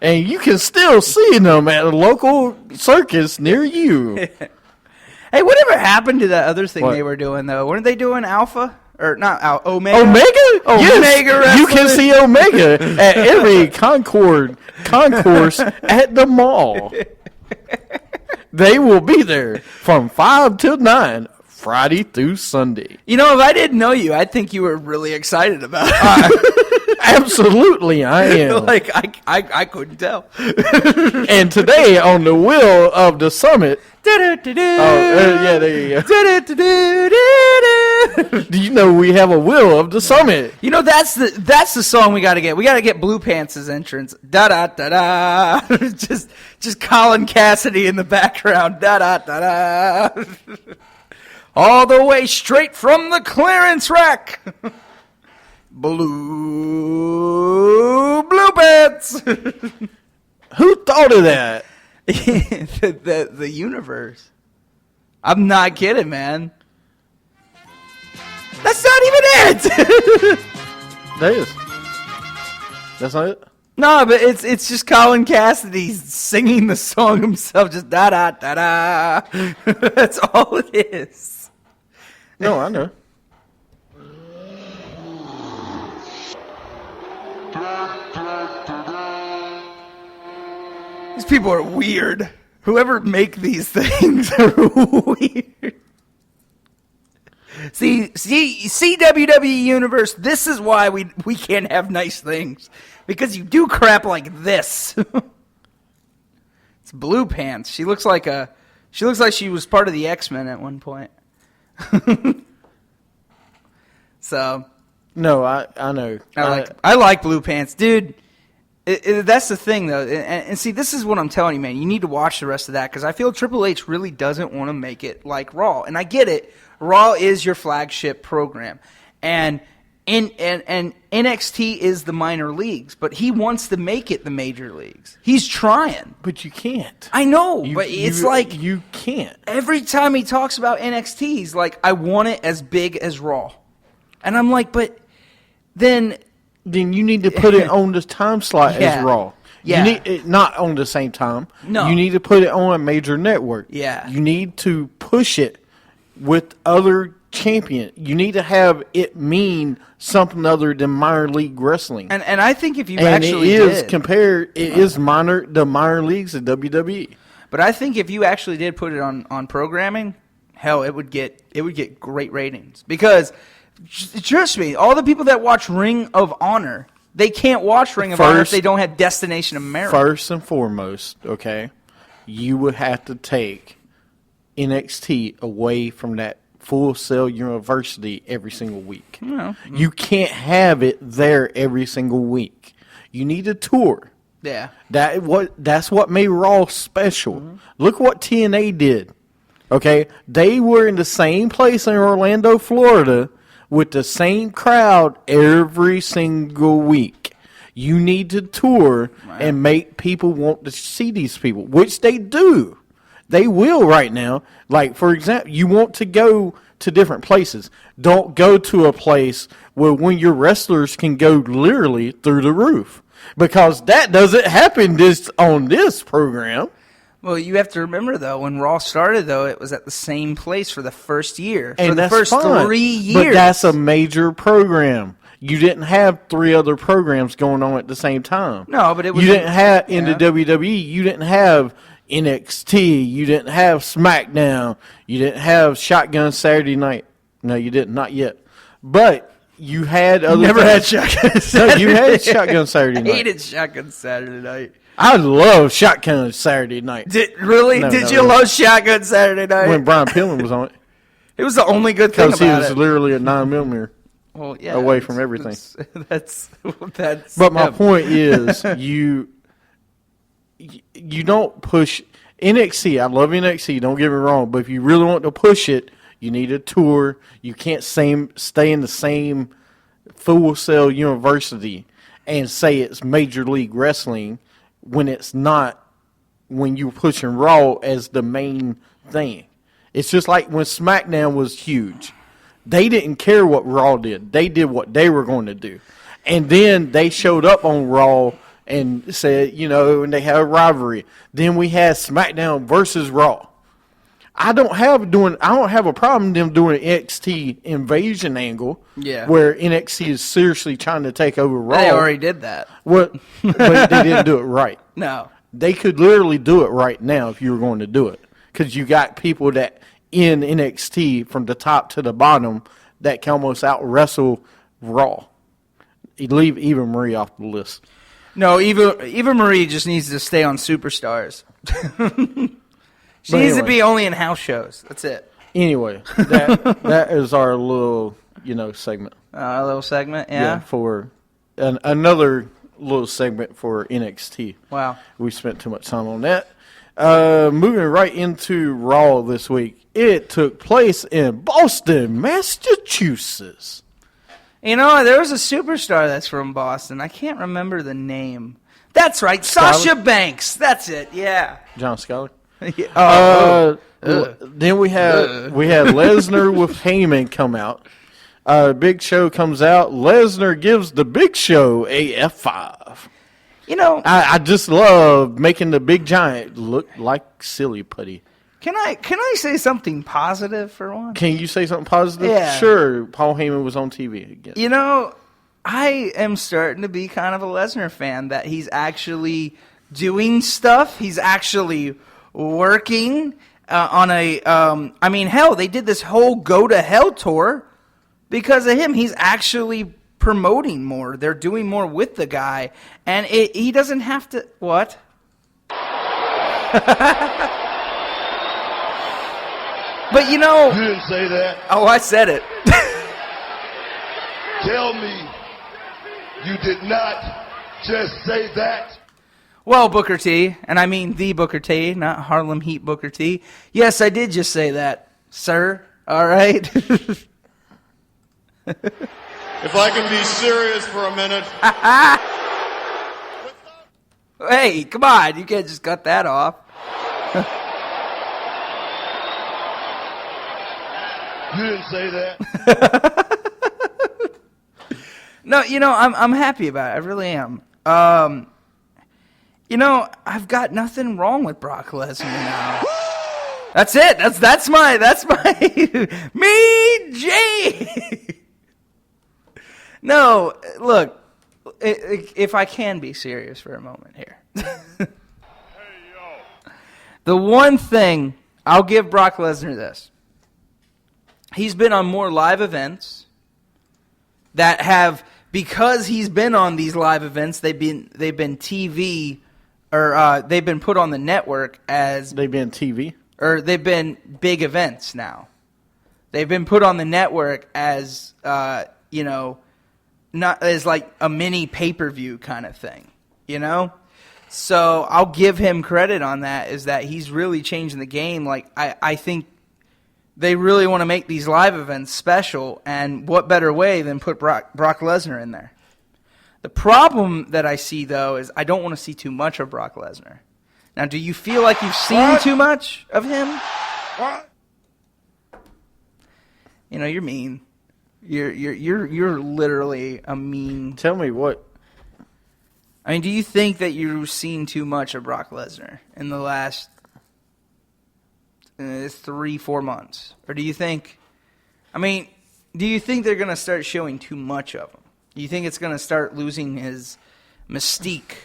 And you can still see them at a local circus near you.
Hey, whatever happened to that other thing
What?
they were doing, though? Weren't they doing Alpha? Or not Alpha, Omega?
Omega? Yes,
Omega
you can
wrestling.
see Omega at every concourse at the mall. They will be there from 5 till 9, Friday through Sunday.
You know, if I didn't know you, I'd think you were really excited about it.
Absolutely, I am.
Like, I couldn't tell.
And today on the Wheel of the Summit. Yeah, there you go. Do you know we have a Wheel of the Summit?
You know, that's the song we got to get. We got to get Blue Pants' entrance. Da da da da. just Colin Cassidy in the background. Da da da da. All the way straight from the clearance rack. Blue Pants.
Who thought of that?
the universe. I'm not kidding, man. That's not even it.
That is. That's not it?
No, but it's just Colin Cassidy singing the song himself, just da da da da. That's all it is.
No, I know.
These people are weird. Whoever make these things are weird. See, WWE Universe, this is why we can't have nice things. Because you do crap like this. It's Blue Pants. She looks like she was part of the X-Men at one point. So
No, I know.
I like Blue Pants, dude. That's the thing, though, and see, this is what I'm telling you, man. You need to watch the rest of that because I feel Triple H really doesn't want to make it like Raw, and I get it. Raw is your flagship program, and NXT is the minor leagues, but he wants to make it the major leagues. He's trying,
but you can't.
I know, but it's like
you can't.
Every time he talks about NXT, he's like, "I want it as big as Raw," and I'm like, "But then."
Then you need to put it on the time slot as Raw.
Yeah.
You need it not on the same time.
No.
You need to put it on a major network.
Yeah.
You need to push it with other champion. You need to have it mean something other than minor league wrestling.
And I think if you
and
actually
it is
did,
compared, it is the minor leagues of WWE.
But I think if you actually did put it on programming, hell, it would get great ratings because. Trust me, all the people that watch Ring of Honor, they can't watch Ring of Honor if they don't have Destination America.
First and foremost, okay, you would have to take NXT away from that Full Sail University every single week. You can't have it there every single week. You need a tour.
Yeah.
That's what made Raw special. Look what TNA did. Okay, they were in the same place in Orlando, Florida, with the same crowd every single week. You need to tour and make people want to see these people, which they do. They will right now. Like, for example, you want to go to different places. Don't go to a place where when your wrestlers can go literally through the roof. Because that doesn't happen on this program.
Well, you have to remember, though, when Raw started, though, it was at the same place for the first year.
And
for the
that's
first
fine,
3 years.
But that's a major program. You didn't have 3 other programs going on at the same time.
No, but it was
You didn't have in the
yeah.
WWE. You didn't have NXT. You didn't have SmackDown. You didn't have Shotgun Saturday Night. No, you didn't. Not yet. But you had other.
Never had
things.
Shotgun
No,
Saturday
you had Shotgun Saturday
I
Night.
hated Shotgun Saturday Night.
I love Shotgun Saturday Night.
Did
No,
you love Shotgun Saturday Night?
When Brian Pillman was on it,
It was the only good thing
because he
about
was
it.
literally a 9mm.
Well, yeah,
away from everything.
That's.
But my
yeah.
point is, you don't push NXT. I love NXT. Don't get me wrong, but if you really want to push it, you need a tour. You can't stay in the same Full Sail University and say it's Major League Wrestling when it's not. When you're pushing Raw as the main thing, it's just like when SmackDown was huge. They didn't care what Raw did. They did what they were going to do. And then they showed up on Raw and said, and they had a rivalry. Then we had SmackDown versus Raw. I don't have a problem them doing an NXT invasion angle.
Yeah.
Where NXT is seriously trying to take over Raw.
They already did that.
But they didn't do it right.
No.
They could literally do it right now if you were going to do it. Because you got people that in NXT from the top to the bottom that can almost out-wrestle Raw. You leave Eva Marie off the list.
No, Eva Marie just needs to stay on Superstars. She
But
needs to
anyway.
be only in house shows. That's it.
Anyway, that is our little, segment.
A little segment, yeah.
For another little segment for NXT.
Wow.
We spent too much time on that. Moving right into Raw this week. It took place in Boston, Massachusetts.
There was a superstar that's from Boston. I can't remember the name. That's right, Sasha Banks. That's it. Yeah.
John Scholar.
Yeah.
Then we had Lesnar with Heyman come out. Big Show comes out. Lesnar gives the Big Show a F5. I just love making the big giant look like silly putty.
Can I say something positive for once?
Can you say something positive?
Yeah.
Sure. Paul Heyman was on TV again.
I am starting to be kind of a Lesnar fan, that he's actually doing stuff. He's actually working on a. Hell, they did this whole Go to Hell tour because of him. He's actually promoting more. They're doing more with the guy, and he doesn't have to. What? But
You didn't say that.
Oh, I said it.
Tell me you did not just say that.
Well, Booker T, and I mean the Booker T, not Harlem Heat Booker T. Yes, I did just say that, sir. All right.
If I can be serious for a minute.
Hey, come on. You can't just cut that off.
You didn't say that.
No, I'm happy about it. I really am. I've got nothing wrong with Brock Lesnar now. That's it. That's my me, Jay. No, look, if I can be serious for a moment here. The one thing, I'll give Brock Lesnar this. He's been on more live events that have, because he's been on these live events, they've been TV, or they've been put on the network as...
They've been TV?
Or they've been big events now. They've been put on the network as, not as like a mini pay-per-view kind of thing, So I'll give him credit on that, is that he's really changing the game. Like, I think they really want to make these live events special, and what better way than put Brock Lesnar in there? The problem that I see, though, is I don't want to see too much of Brock Lesnar. Now, do you feel like you've seen too much of him?
What?
You're mean. You're literally a mean.
Tell me what.
I mean, do you think that you've seen too much of Brock Lesnar in the last 3-4 months? Or do you think they're going to start showing too much of him? You think it's going to start losing his mystique,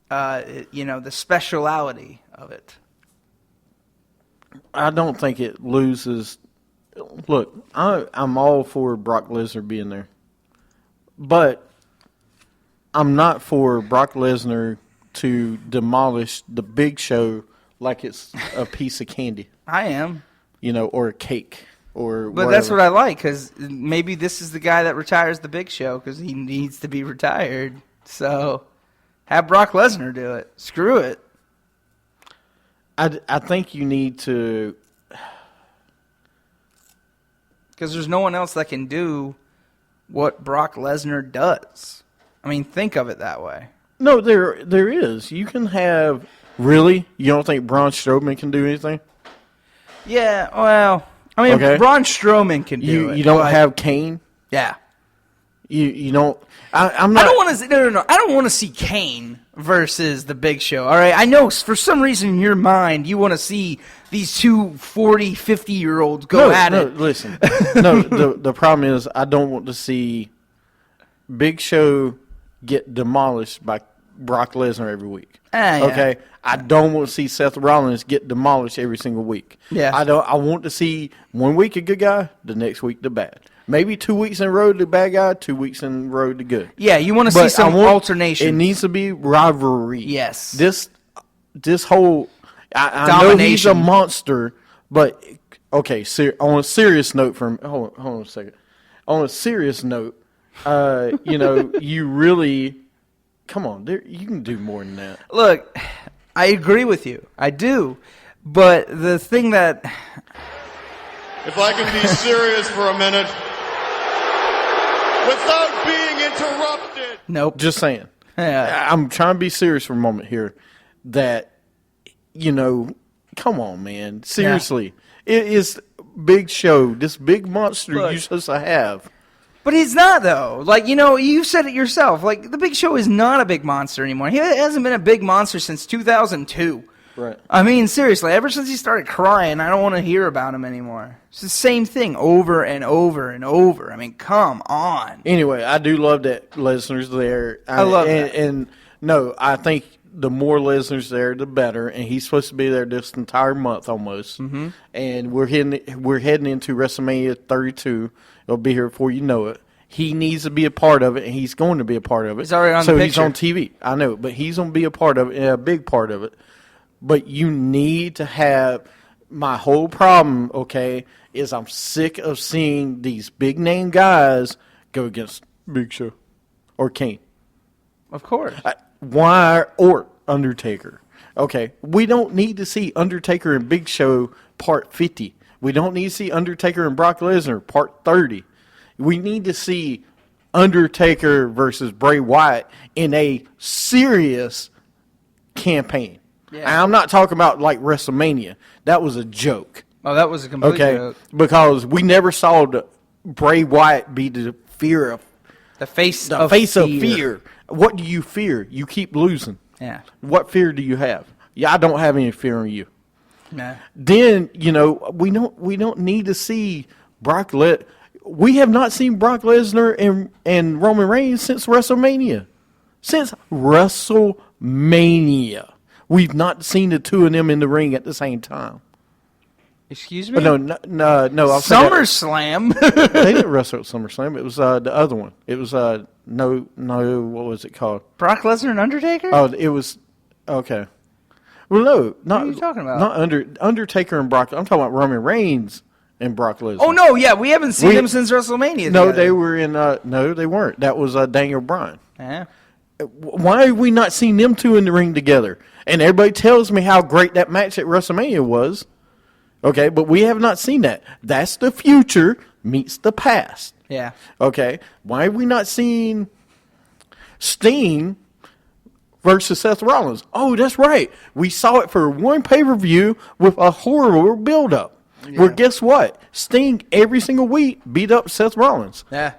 the speciality of it?
I don't think it loses. Look, I'm all for Brock Lesnar being there, but I'm not for Brock Lesnar to demolish the Big Show like it's a piece of candy,
I am.
or a cake, or.
But that's what I like, because maybe this is the guy that retires the Big Show because he needs to be retired. So have Brock Lesnar do it. Screw it.
I think you need to.
Because there's no one else that can do what Brock Lesnar does. I mean, think of it that way.
No, there is. You can have. Really? You don't think Braun Strowman can do anything?
Yeah, well, I mean,
Okay.
Braun Strowman can do it.
You don't
but-
have Kane?
Yeah.
You don't. I'm not.
I don't want to. No. I don't want to see Kane versus the Big Show. All right. I know for some reason in your mind you want to see these two 40, 50-year-olds go at it.
Listen. No, the problem is I don't want to see Big Show get demolished by Brock Lesnar every week.
Yeah.
Okay, I don't want to see Seth Rollins get demolished every single week.
Yeah.
I want to see 1 week a good guy, the next week the bad. Maybe 2 weeks in a row the bad guy, 2 weeks in a row the good.
Yeah, you want to see some alternation.
It needs to be rivalry.
Yes.
This whole I know he's a
Domination.
monster, but okay. On a serious note, hold on a second. On a serious note, you really come on. You can do more than that.
Look, I agree with you. I do. But the thing that...
If I can be serious for a minute, without being interrupted.
Nope.
Just saying.
Yeah.
I'm trying to be serious for a moment here. That, come on, man. Seriously. It is Big Show, this big monster
Look.
you're supposed to have.
But he's not, though. Like, you said it yourself. Like, the Big Show is not a big monster anymore. He hasn't been a big monster since 2002.
Right.
I mean, seriously, ever since he started crying, I don't want to hear about him anymore. It's the same thing over and over and over. I mean, come on.
Anyway, I do love that Lesnar's there.
I love that.
And no, I think the more Lesnar's there, the better. And he's supposed to be there this entire month almost. Mm-hmm. And we're heading into WrestleMania 32. It'll be here before you know it. He needs to be a part of it, and he's going to be a part of it.
He's already on
so
the
he's
picture.
on TV. I know, but he's going to be a part of it, and a big part of it. But you need to have my whole problem, okay, is I'm sick of seeing these big name guys go against Big Show or Kane.
Of course.
Why or Undertaker? Okay, we don't need to see Undertaker and Big Show part 50. We don't need to see Undertaker and Brock Lesnar part 30. We need to see Undertaker versus Bray Wyatt in a serious campaign.
Yeah.
And I'm not talking about like WrestleMania. That was a joke.
Oh, that was a complete
Okay,
joke.
because we never saw Bray Wyatt be the fear of
The face
the
of
face
fear.
of fear. What do you fear? You keep losing.
Yeah.
What fear do you have? Yeah, I don't have any fear in you.
Nah.
Then we don't need to see Brock We have not seen Brock Lesnar and Roman Reigns since WrestleMania. Since WrestleMania, we've not seen the two of them in the ring at the same time.
Excuse me?
No. I'm saying that-
SummerSlam.
They didn't wrestle at SummerSlam. It was the other one. It was what was it called?
Brock Lesnar and Undertaker?
Oh, it was okay. Well, no, not
What are you talking about?
Not Undertaker and Brock. I'm talking about Roman Reigns and Brock Lesnar.
Oh, no, yeah, we haven't seen them since WrestleMania.
No,
together.
they were in. No, they weren't. That was Daniel Bryan.
Yeah.
Why have we not seen them two in the ring together? And everybody tells me how great that match at WrestleMania was. Okay, but we have not seen that. That's the future meets the past.
Yeah.
Okay, why have we not seen Sting versus Seth Rollins? Oh, that's right. We saw it for one pay-per-view with a horrible build-up. Yeah. Well, guess what? Sting every single week beat up Seth Rollins.
Yeah.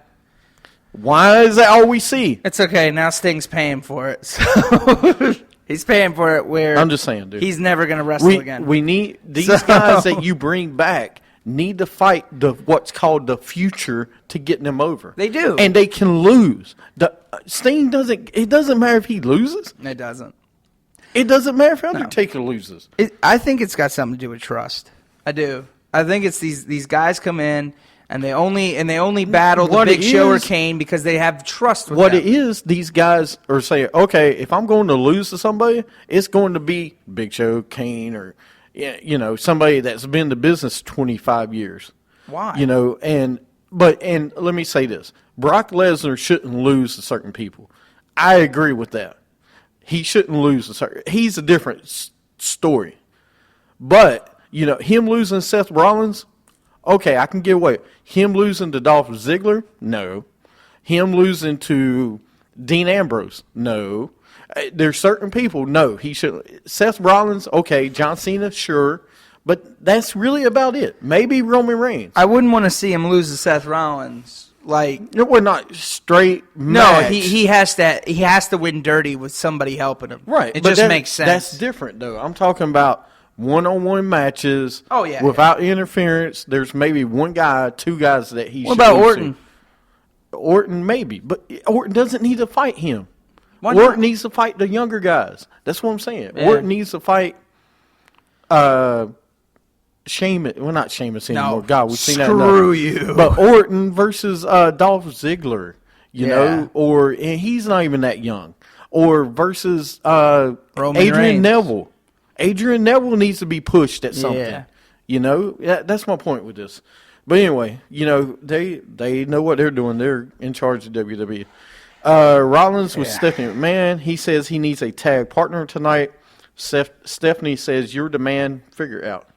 Why is that all we see?
It's okay. Now Sting's paying for it. So he's paying for it where
I'm just saying, dude.
he's never going to wrestle again.
We need these guys that you bring back need to fight what's called the future to get them over.
They do.
And they can lose. Sting doesn't, it doesn't matter if he loses.
It doesn't.
It doesn't matter if Undertaker loses.
I think it's got something to do with trust. I do. I think it's these guys come in and they only battle the Big Show or Kane because they have trust with
what
them.
it is, these guys are saying, okay, if I'm going to lose to somebody, it's going to be Big Show, Kane, or somebody that's been in the business 25 years.
Why?
And let me say this. Brock Lesnar shouldn't lose to certain people. I agree with that. He shouldn't lose to certain. He's a different story. But, him losing to Seth Rollins, okay, I can get away. Him losing to Dolph Ziggler, no. Him losing to Dean Ambrose, no. There's certain people, no, he should. Seth Rollins, okay. John Cena, sure. But that's really about it. Maybe Roman Reigns.
I wouldn't want to see him lose to Seth Rollins.
We're not straight
No,
match.
he has to win dirty with somebody helping him.
Right.
It
but
just makes sense.
That's different, though. I'm talking about one-on-one matches.
Oh, yeah.
Without interference. There's maybe one guy, two guys that he should
What about
lose
Orton?
to. Orton, maybe. But Orton doesn't need to fight him.
Why
Orton
not?
needs to fight the younger guys. That's what I'm saying.
Yeah.
Orton needs to fight Sheamus. Well, not Sheamus anymore.
No.
God, we've seen that.
Screw you.
But Orton versus Dolph Ziggler,
Yeah.
and he's not even that young. Or versus
Roman
Adrian
Reigns.
Neville. Adrian Neville needs to be pushed at something.
Yeah.
That's my point with this. But anyway, they know what they're doing. They're in charge of WWE. Rollins with Stephanie McMahon. He says he needs a tag partner tonight. Stephanie says, you're the man. Figure it out.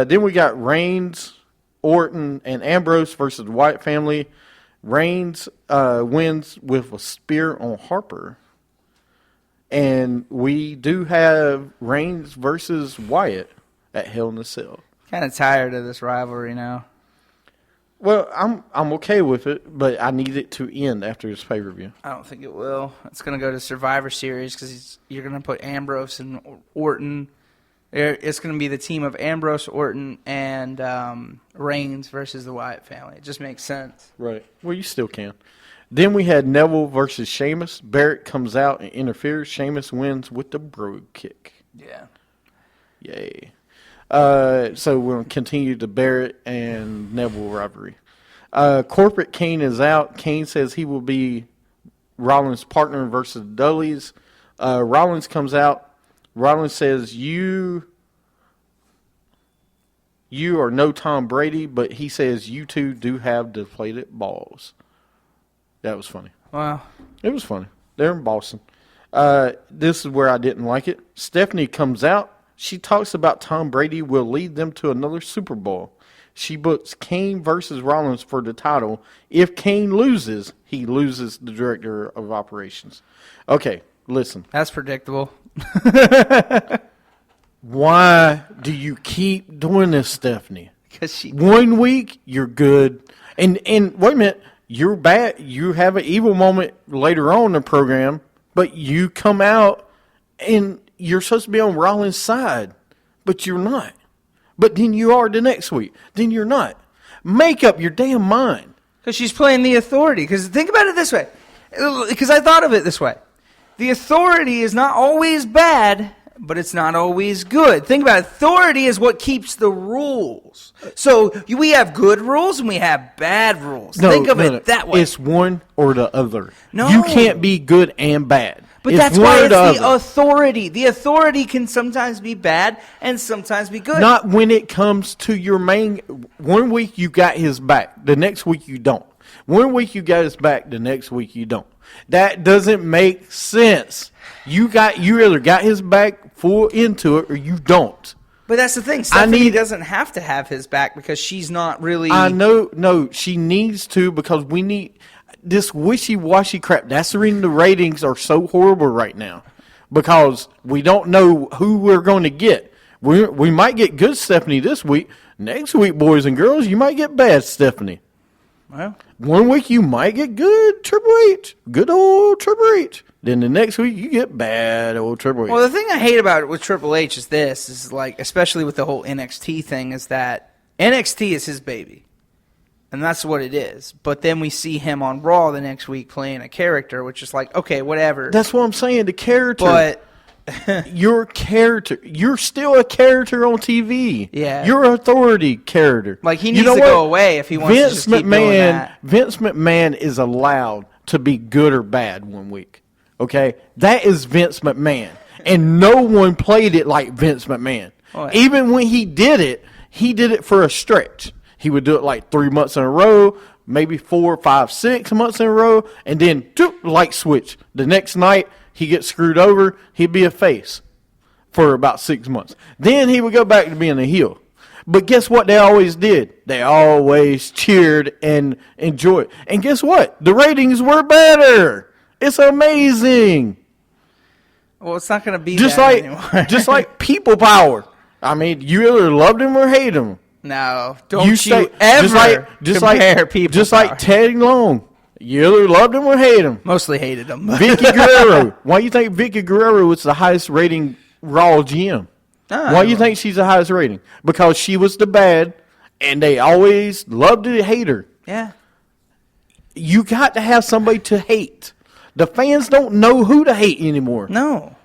Then we got Reigns, Orton, and Ambrose versus the Wyatt family. Reigns wins with a spear on Harper. And we do have Reigns versus Wyatt at Hell in a Cell.
Kind of tired of this rivalry now.
Well, I'm okay with it, but I need it to end after this pay-per-view.
I don't think it will. It's going to go to Survivor Series because you're going to put Ambrose and Orton. It's going to be the team of Ambrose, Orton, and Reigns versus the Wyatt family. It just makes sense.
Right. Well, you still can. Then we had Neville versus Sheamus. Barrett comes out and interferes. Sheamus wins with the Brogue Kick.
Yeah.
Yay. So we'll continue the Barrett and Neville rivalry. Corporate Kane is out. Kane says he will be Rollins' partner versus the Dudleys. Rollins comes out. Rollins says, you are no Tom Brady, but he says you two do have deflated balls. That was funny.
Well,
it was funny. They're in Boston. This is where I didn't like it. Stephanie comes out. She talks about Tom Brady will lead them to another Super Bowl. She books Kane versus Rollins for the title. If Kane loses, he loses the director of operations. Okay, listen.
that's predictable.
Why do you keep doing this, Stephanie?
Because she.
1 week, you're good. And wait a minute, you're bad. You have an evil moment later on in the program, but you come out and you're supposed to be on Rollins' side, but you're not. But then you are the next week. Then you're not. Make up your damn mind.
Because she's playing the authority. Because think about it this way. Because I thought of it this way. The authority is not always bad, but it's not always good. Think about it. Authority is what keeps the rules. So we have good rules and we have bad rules. Think of it that way.
It's one or the other.
No.
You can't be good and bad.
But
It's
that's
one
why
or
it's the
other.
authority. The authority can sometimes be bad and sometimes be good.
Not when it comes to your main. 1 week you got his back. The next week you don't. 1 week you got his back. The next week you don't. That doesn't make sense. You either got his back full into it or you don't.
But that's the thing. Stephanie doesn't have to have his back because she's not really.
I know. No, she needs to because we need this wishy-washy crap. That's the reason the ratings are so horrible right now because we don't know who we're going to get. We might get good Stephanie this week. Next week, boys and girls, you might get bad Stephanie.
Well,
1 week you might get good Triple H, good old Triple H. Then the next week you get bad old Triple H.
well, the thing I hate about it with Triple H is this: is like, especially with the whole NXT thing, is that NXT is his baby. And that's what it is. But then we see him on Raw the next week playing a character, which is like, okay, whatever.
That's what I'm saying. The character.
But
your character. You're still a character on TV.
Yeah.
You're an authority character.
Like, he needs to go away if he wants to just keep doing that.
Vince McMahon is allowed to be good or bad one week. Okay? That is Vince McMahon. And no one played it like Vince McMahon.
Oh, yeah.
Even when he did it for a stretch. He would do it like 3 months in a row, maybe 4, 5, 6 months in a row, and then light switch. The next night, he gets screwed over. He'd be a face for about 6 months. Then he would go back to being a heel. But guess what they always did? They always cheered and enjoyed. And guess what? The ratings were better. It's amazing.
Well, it's not going to be
Just
that
like
anymore.
just like people power. I mean, you either loved him or hate him.
No, don't you
say,
ever compare people.
Just
power.
like Teddy Long. You either loved him or hate him.
Mostly hated him.
Vicky Guerrero. Why do you think Vicky Guerrero was the highest rating Raw GM? Why do you think she's the highest rating? Because she was the bad, and they always loved to hate her.
Yeah.
You got to have somebody to hate. The fans don't know who to hate anymore.
No,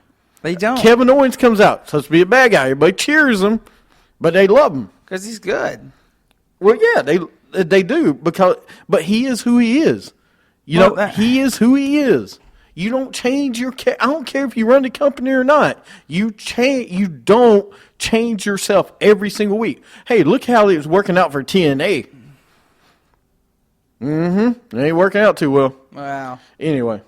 they don't.
Kevin Owens comes out, supposed to be a bad guy. Everybody cheers him, but they love him.
Because he's good.
Well, yeah, they do but he is who he is. He is who he is. You don't change your. I don't care if you run the company or not. You don't change yourself every single week. Hey, look how it was working out for TNA. It ain't working out too well.
Wow.
Anyway,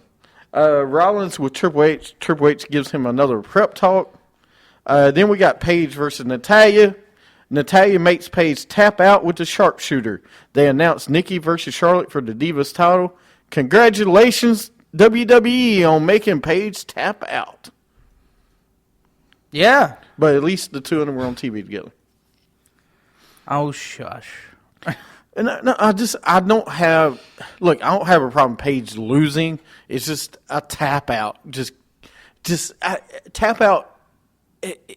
Rollins with Triple H. Triple H gives him another prep talk. Then we got Paige versus Natalya. Natalya makes Paige tap out with the sharpshooter. They announced Nikki versus Charlotte for the Divas title. Congratulations, WWE, on making Paige tap out.
Yeah.
But at least the two of them were on TV together.
Oh, shush.
And I don't have a problem Paige losing. It's just a tap out. Just tap out.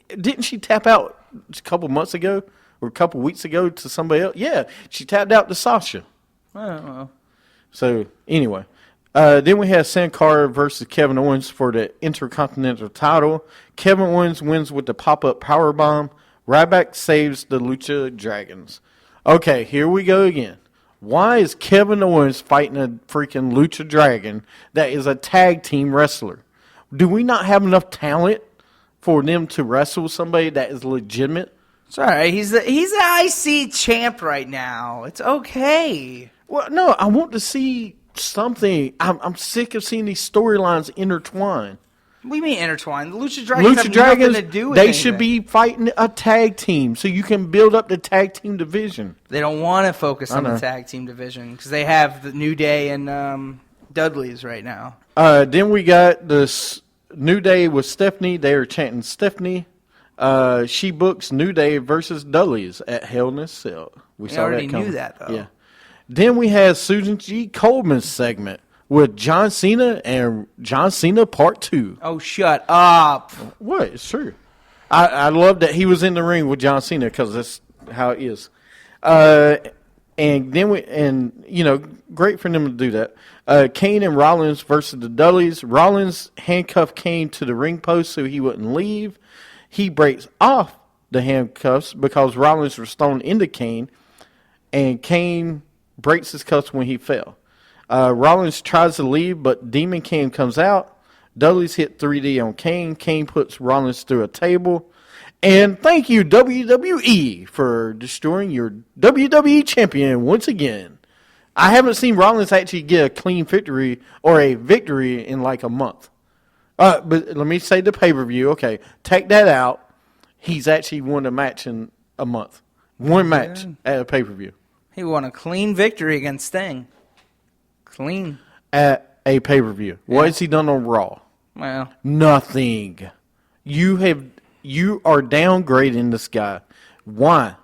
Didn't she tap out a couple months ago or a couple weeks ago to somebody else? Yeah, she tapped out to Sasha.
I don't know.
So, anyway. Then we have Sin Cara versus Kevin Owens for the Intercontinental title. Kevin Owens wins with the pop-up powerbomb. Ryback saves the Lucha Dragons. Okay, here we go again. Why is Kevin Owens fighting a freaking Lucha Dragon that is a tag team wrestler? Do we not have enough talent for them to wrestle somebody that is legitimate?
It's all right. He's the IC champ right now. It's okay.
Well, no, I want to see something. I'm sick of seeing these storylines intertwine.
What do you mean intertwined? The Lucha Dragons have nothing to do with
they
anything.
should be fighting a tag team so you can build up the tag team division.
They don't want to focus on the tag team division because they have the New Day and Dudley's right now.
Then we got this New Day with Stephanie. They are chanting Stephanie. She books New Day versus Dudley's at Hell in a Cell. We
already knew that, though.
Yeah. Then we had Susan G. Coleman's segment with John Cena and John Cena Part 2.
Oh, shut up.
What? It's true. I love that he was in the ring with John Cena because that's how it is. And then great for them to do that. Kane and Rollins versus the Dudleys. Rollins handcuffed Kane to the ring post so he wouldn't leave. He breaks off the handcuffs because Rollins was thrown into Kane, and Kane breaks his cuffs when he fell. Rollins tries to leave, but Demon Kane comes out. Dudley's hit 3D on Kane. Kane puts Rollins through a table. And thank you, WWE, for destroying your WWE champion once again. I haven't seen Rollins actually get a clean victory or a victory in like a month. But let me say the pay-per-view. Okay, take that out. He's actually won a match in a month. One match at a pay-per-view.
He won a clean victory against Sting. Clean.
At a pay-per-view. Yeah. What has he done on Raw?
Well,
nothing. You are downgrading this guy. Why?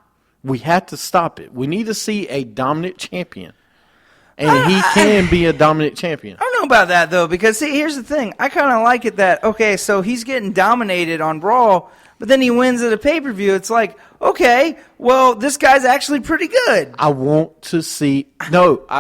We have to stop it. We need to see a dominant champion. And he can be a dominant champion.
I'm know about that, though, because, see, here's the thing. I kind of like it that, okay, so he's getting dominated on Raw, but then he wins at a pay-per-view. It's like, okay, well, this guy's actually pretty good.
I want to see.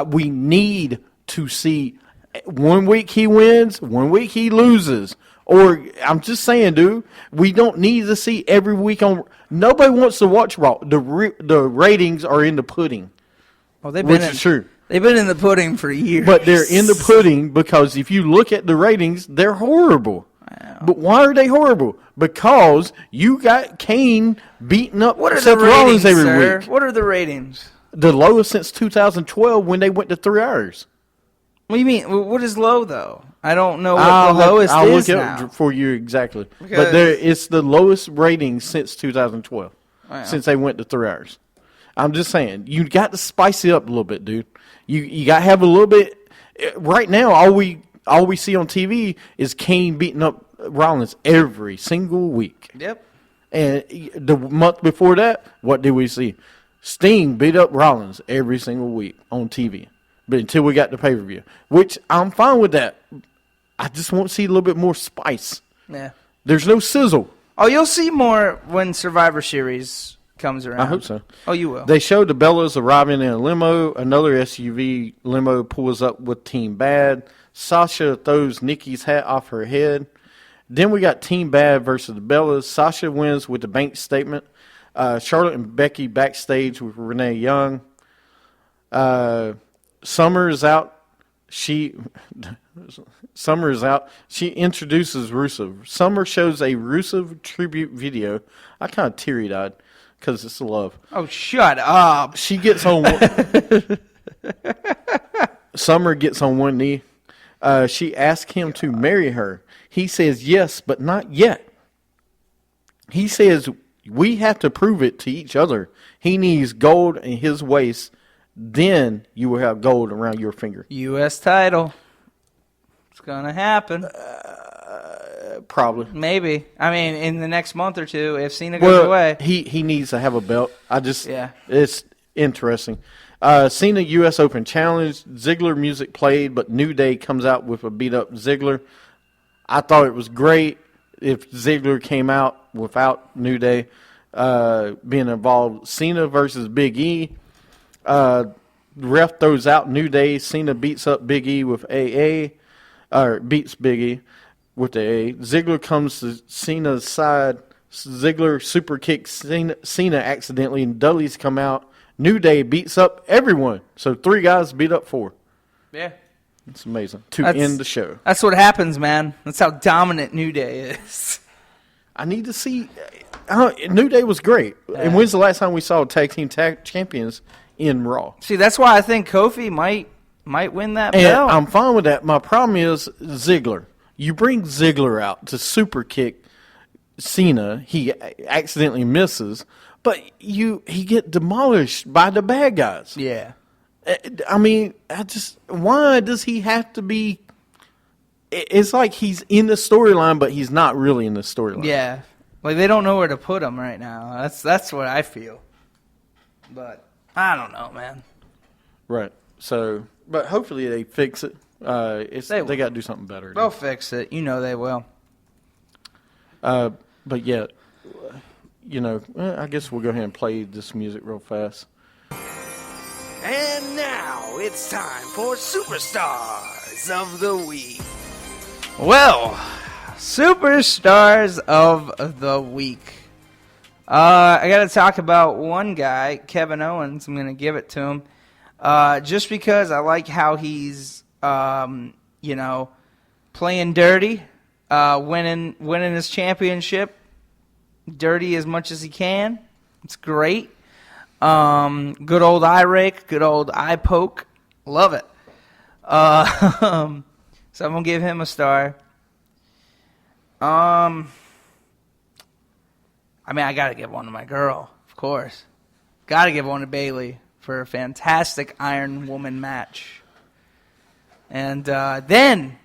We need to see 1 week he wins, 1 week he loses. Or I'm just saying, dude, we don't need to see every week on. Nobody wants to watch Raw. The ratings are in the pudding,
Well, they've
which
been
is true.
They've been in the pudding for years.
But they're in the pudding because if you look at the ratings, they're horrible.
Wow.
But why are they horrible? Because you got Kane beating up
What are
Seth
the
Rollins
ratings,
every
sir?
week.
What are the ratings?
The lowest since 2012 when they went to 3 hours.
What do you mean? What is low, though? I don't know what the lowest
I'll
is
look
now.
up for you exactly.
Because-
But it's the lowest rating since 2012,
Wow.
since they went to 3 hours. I'm just saying, you got to spice it up a little bit, dude. You got to have a little bit. Right now, all we see on TV is Kane beating up Rollins every single week.
Yep.
And the month before that, what did we see? Sting beat up Rollins every single week on TV. But until we got the pay-per-view, which I'm fine with that. I just want to see a little bit more spice.
Yeah.
There's no sizzle.
Oh, you'll see more when Survivor Series comes around.
I hope so.
Oh, you will.
They showed the Bellas arriving in a limo. Another SUV limo pulls up with Team Bad. Sasha throws Nikki's hat off her head. Then we got Team Bad versus the Bellas. Sasha wins with the bank statement. Charlotte and Becky backstage with Renee Young. Summer is out. Summer is out. She introduces Rusev. Summer shows a Rusev tribute video. I kind of teary-eyed because it's love.
Oh, shut up.
She gets on Summer gets on one knee. She asks him to marry her. He says yes, but not yet. He says we have to prove it to each other. He needs gold in his waist. Then you will have gold around your finger.
U.S. title. It's going to happen.
Probably.
Maybe. I mean, in the next month or two, if Cena goes away.
He needs to have a belt.
Yeah.
It's interesting. Cena U.S. Open Challenge. Ziggler music played, but New Day comes out with a beat-up Ziggler. I thought it was great if Ziggler came out without New Day being involved. Cena versus Big E. Ref throws out New Day. Cena beats up Big E with AA, or beats Big E with the A. Ziggler comes to Cena's side. Ziggler super kicks Cena accidentally, and Dudley's come out. New Day beats up everyone. So 3 guys beat up 4.
Yeah.
It's amazing. To end the show.
That's what happens, man. That's how dominant New Day is.
I need to see. New Day was great.
Yeah.
And when's the last time we saw tag team champions in Raw?
See, that's why I think Kofi might win that
And
belt.
I'm fine with that. My problem is Ziggler. You bring Ziggler out to super kick Cena. He accidentally misses, but he get demolished by the bad guys.
Yeah.
I mean, why does he have to be? It's like he's in the storyline, but he's not really in the storyline.
Yeah. Like, they don't know where to put him right now. That's what I feel. But I don't know, man.
Right. So, but hopefully they fix it. They got to do something better.
They'll fix it. You know they will.
But yeah, I guess we'll go ahead and play this music real fast.
And now it's time for Superstars of the Week.
Well, Superstars of the Week. I got to talk about one guy, Kevin Owens. I'm going to give it to him. Just because I like how he's, playing dirty, winning his championship, dirty as much as he can. It's great. Good old eye rake, good old eye poke. Love it. So I'm going to give him a star. I got to give one to my girl, of course. Got to give one to Bayley for a fantastic Iron Woman match. And then,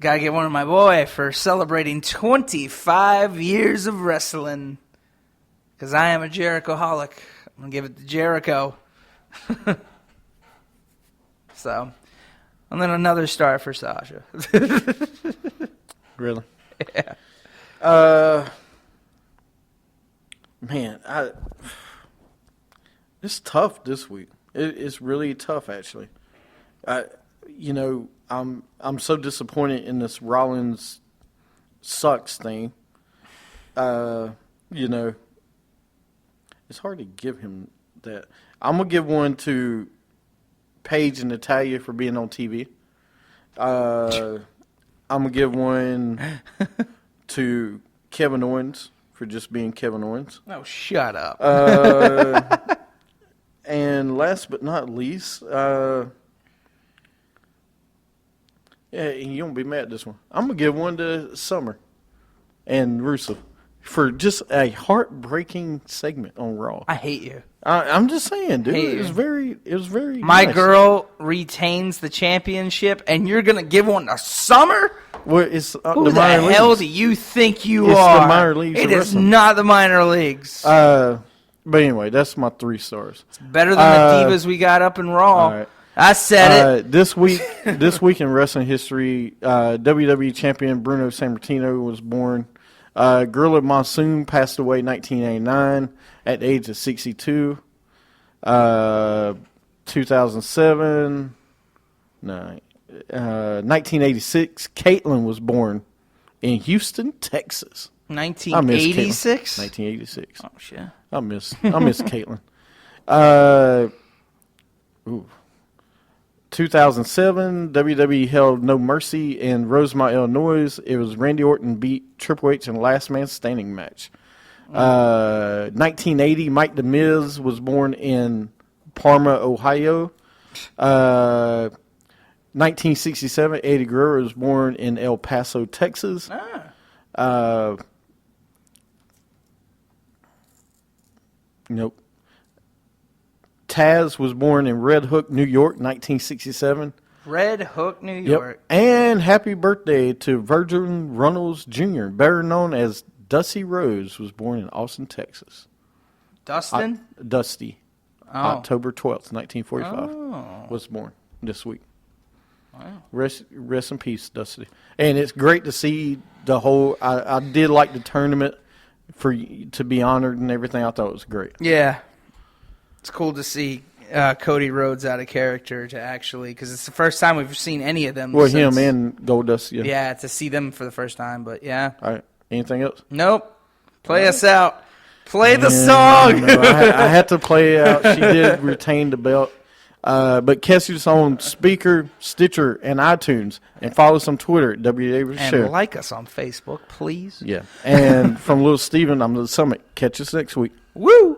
got to give one to my boy for celebrating 25 years of wrestling. Because I am a Jericho-holic. I'm going to give it to Jericho. So, And then another star for Sasha.
Really?
Yeah.
Man, it's tough this week. It's really tough, actually. I'm so disappointed in this Rollins sucks thing. It's hard to give him that. I'm gonna give one to Paige and Natalya for being on TV. I'm gonna give one to Kevin Owens for just being Kevin Owens.
Oh, shut up.
And last but not least, you won't be mad at this one. I'm going to give one to Summer and Rusev for just a heartbreaking segment on Raw.
I hate you.
I'm just saying, dude.
Hate
It was very
My
nice.
girl retains the championship, and you're going to give one to Summer?
Well, it's
Who
the
the
minor
hell
leagues.
do you think you
It's
are?
the minor leagues
It
of
is
wrestling.
not the minor leagues.
But anyway, that's my 3 stars.
Better than the divas we got up in Raw.
All right.
I said it.
This week in wrestling history, WWE champion Bruno Sammartino was born. Gorilla Monsoon passed away in 1989 at the age of 62. 2007, 1986, Caitlyn was born in Houston, Texas.
1986?
1986.
Oh, shit.
I miss Caitlyn. 2007, WWE held No Mercy in Rosemont, Illinois. It was Randy Orton beat Triple H in a last man standing match. 1980, Mike The Miz was born in Parma, Ohio. 1967, Eddie Guerrero was born in El Paso, Texas. Nope. Taz was born in Red Hook, New York, 1967.
Red Hook, New
Yep.
York.
And happy birthday to Virgin Runnels Jr., better known as Dusty Rhodes, was born in Austin, Texas.
Dustin?
Dusty.
Oh.
October 12th, 1945, was born this week.
Wow.
Rest in peace, Dusty. And it's great to see the whole. I did like the tournament to be honored and everything. I thought it was great.
Yeah. It's cool to see Cody Rhodes out of character to actually, because it's the first time we've seen any of them.
Well,
since,
him and Goldust. Yeah.
Yeah, to see them for the first time, but yeah.
All right. Anything else?
Nope. Play us out. Play the song.
No, I had to play it out. She did retain the belt. But catch us on Speaker, Stitcher, and iTunes. And follow us on Twitter at WDavis
And
Show.
like us on Facebook, please.
Yeah. And from Little Steven, I'm the Summit. Catch us next week.
Woo!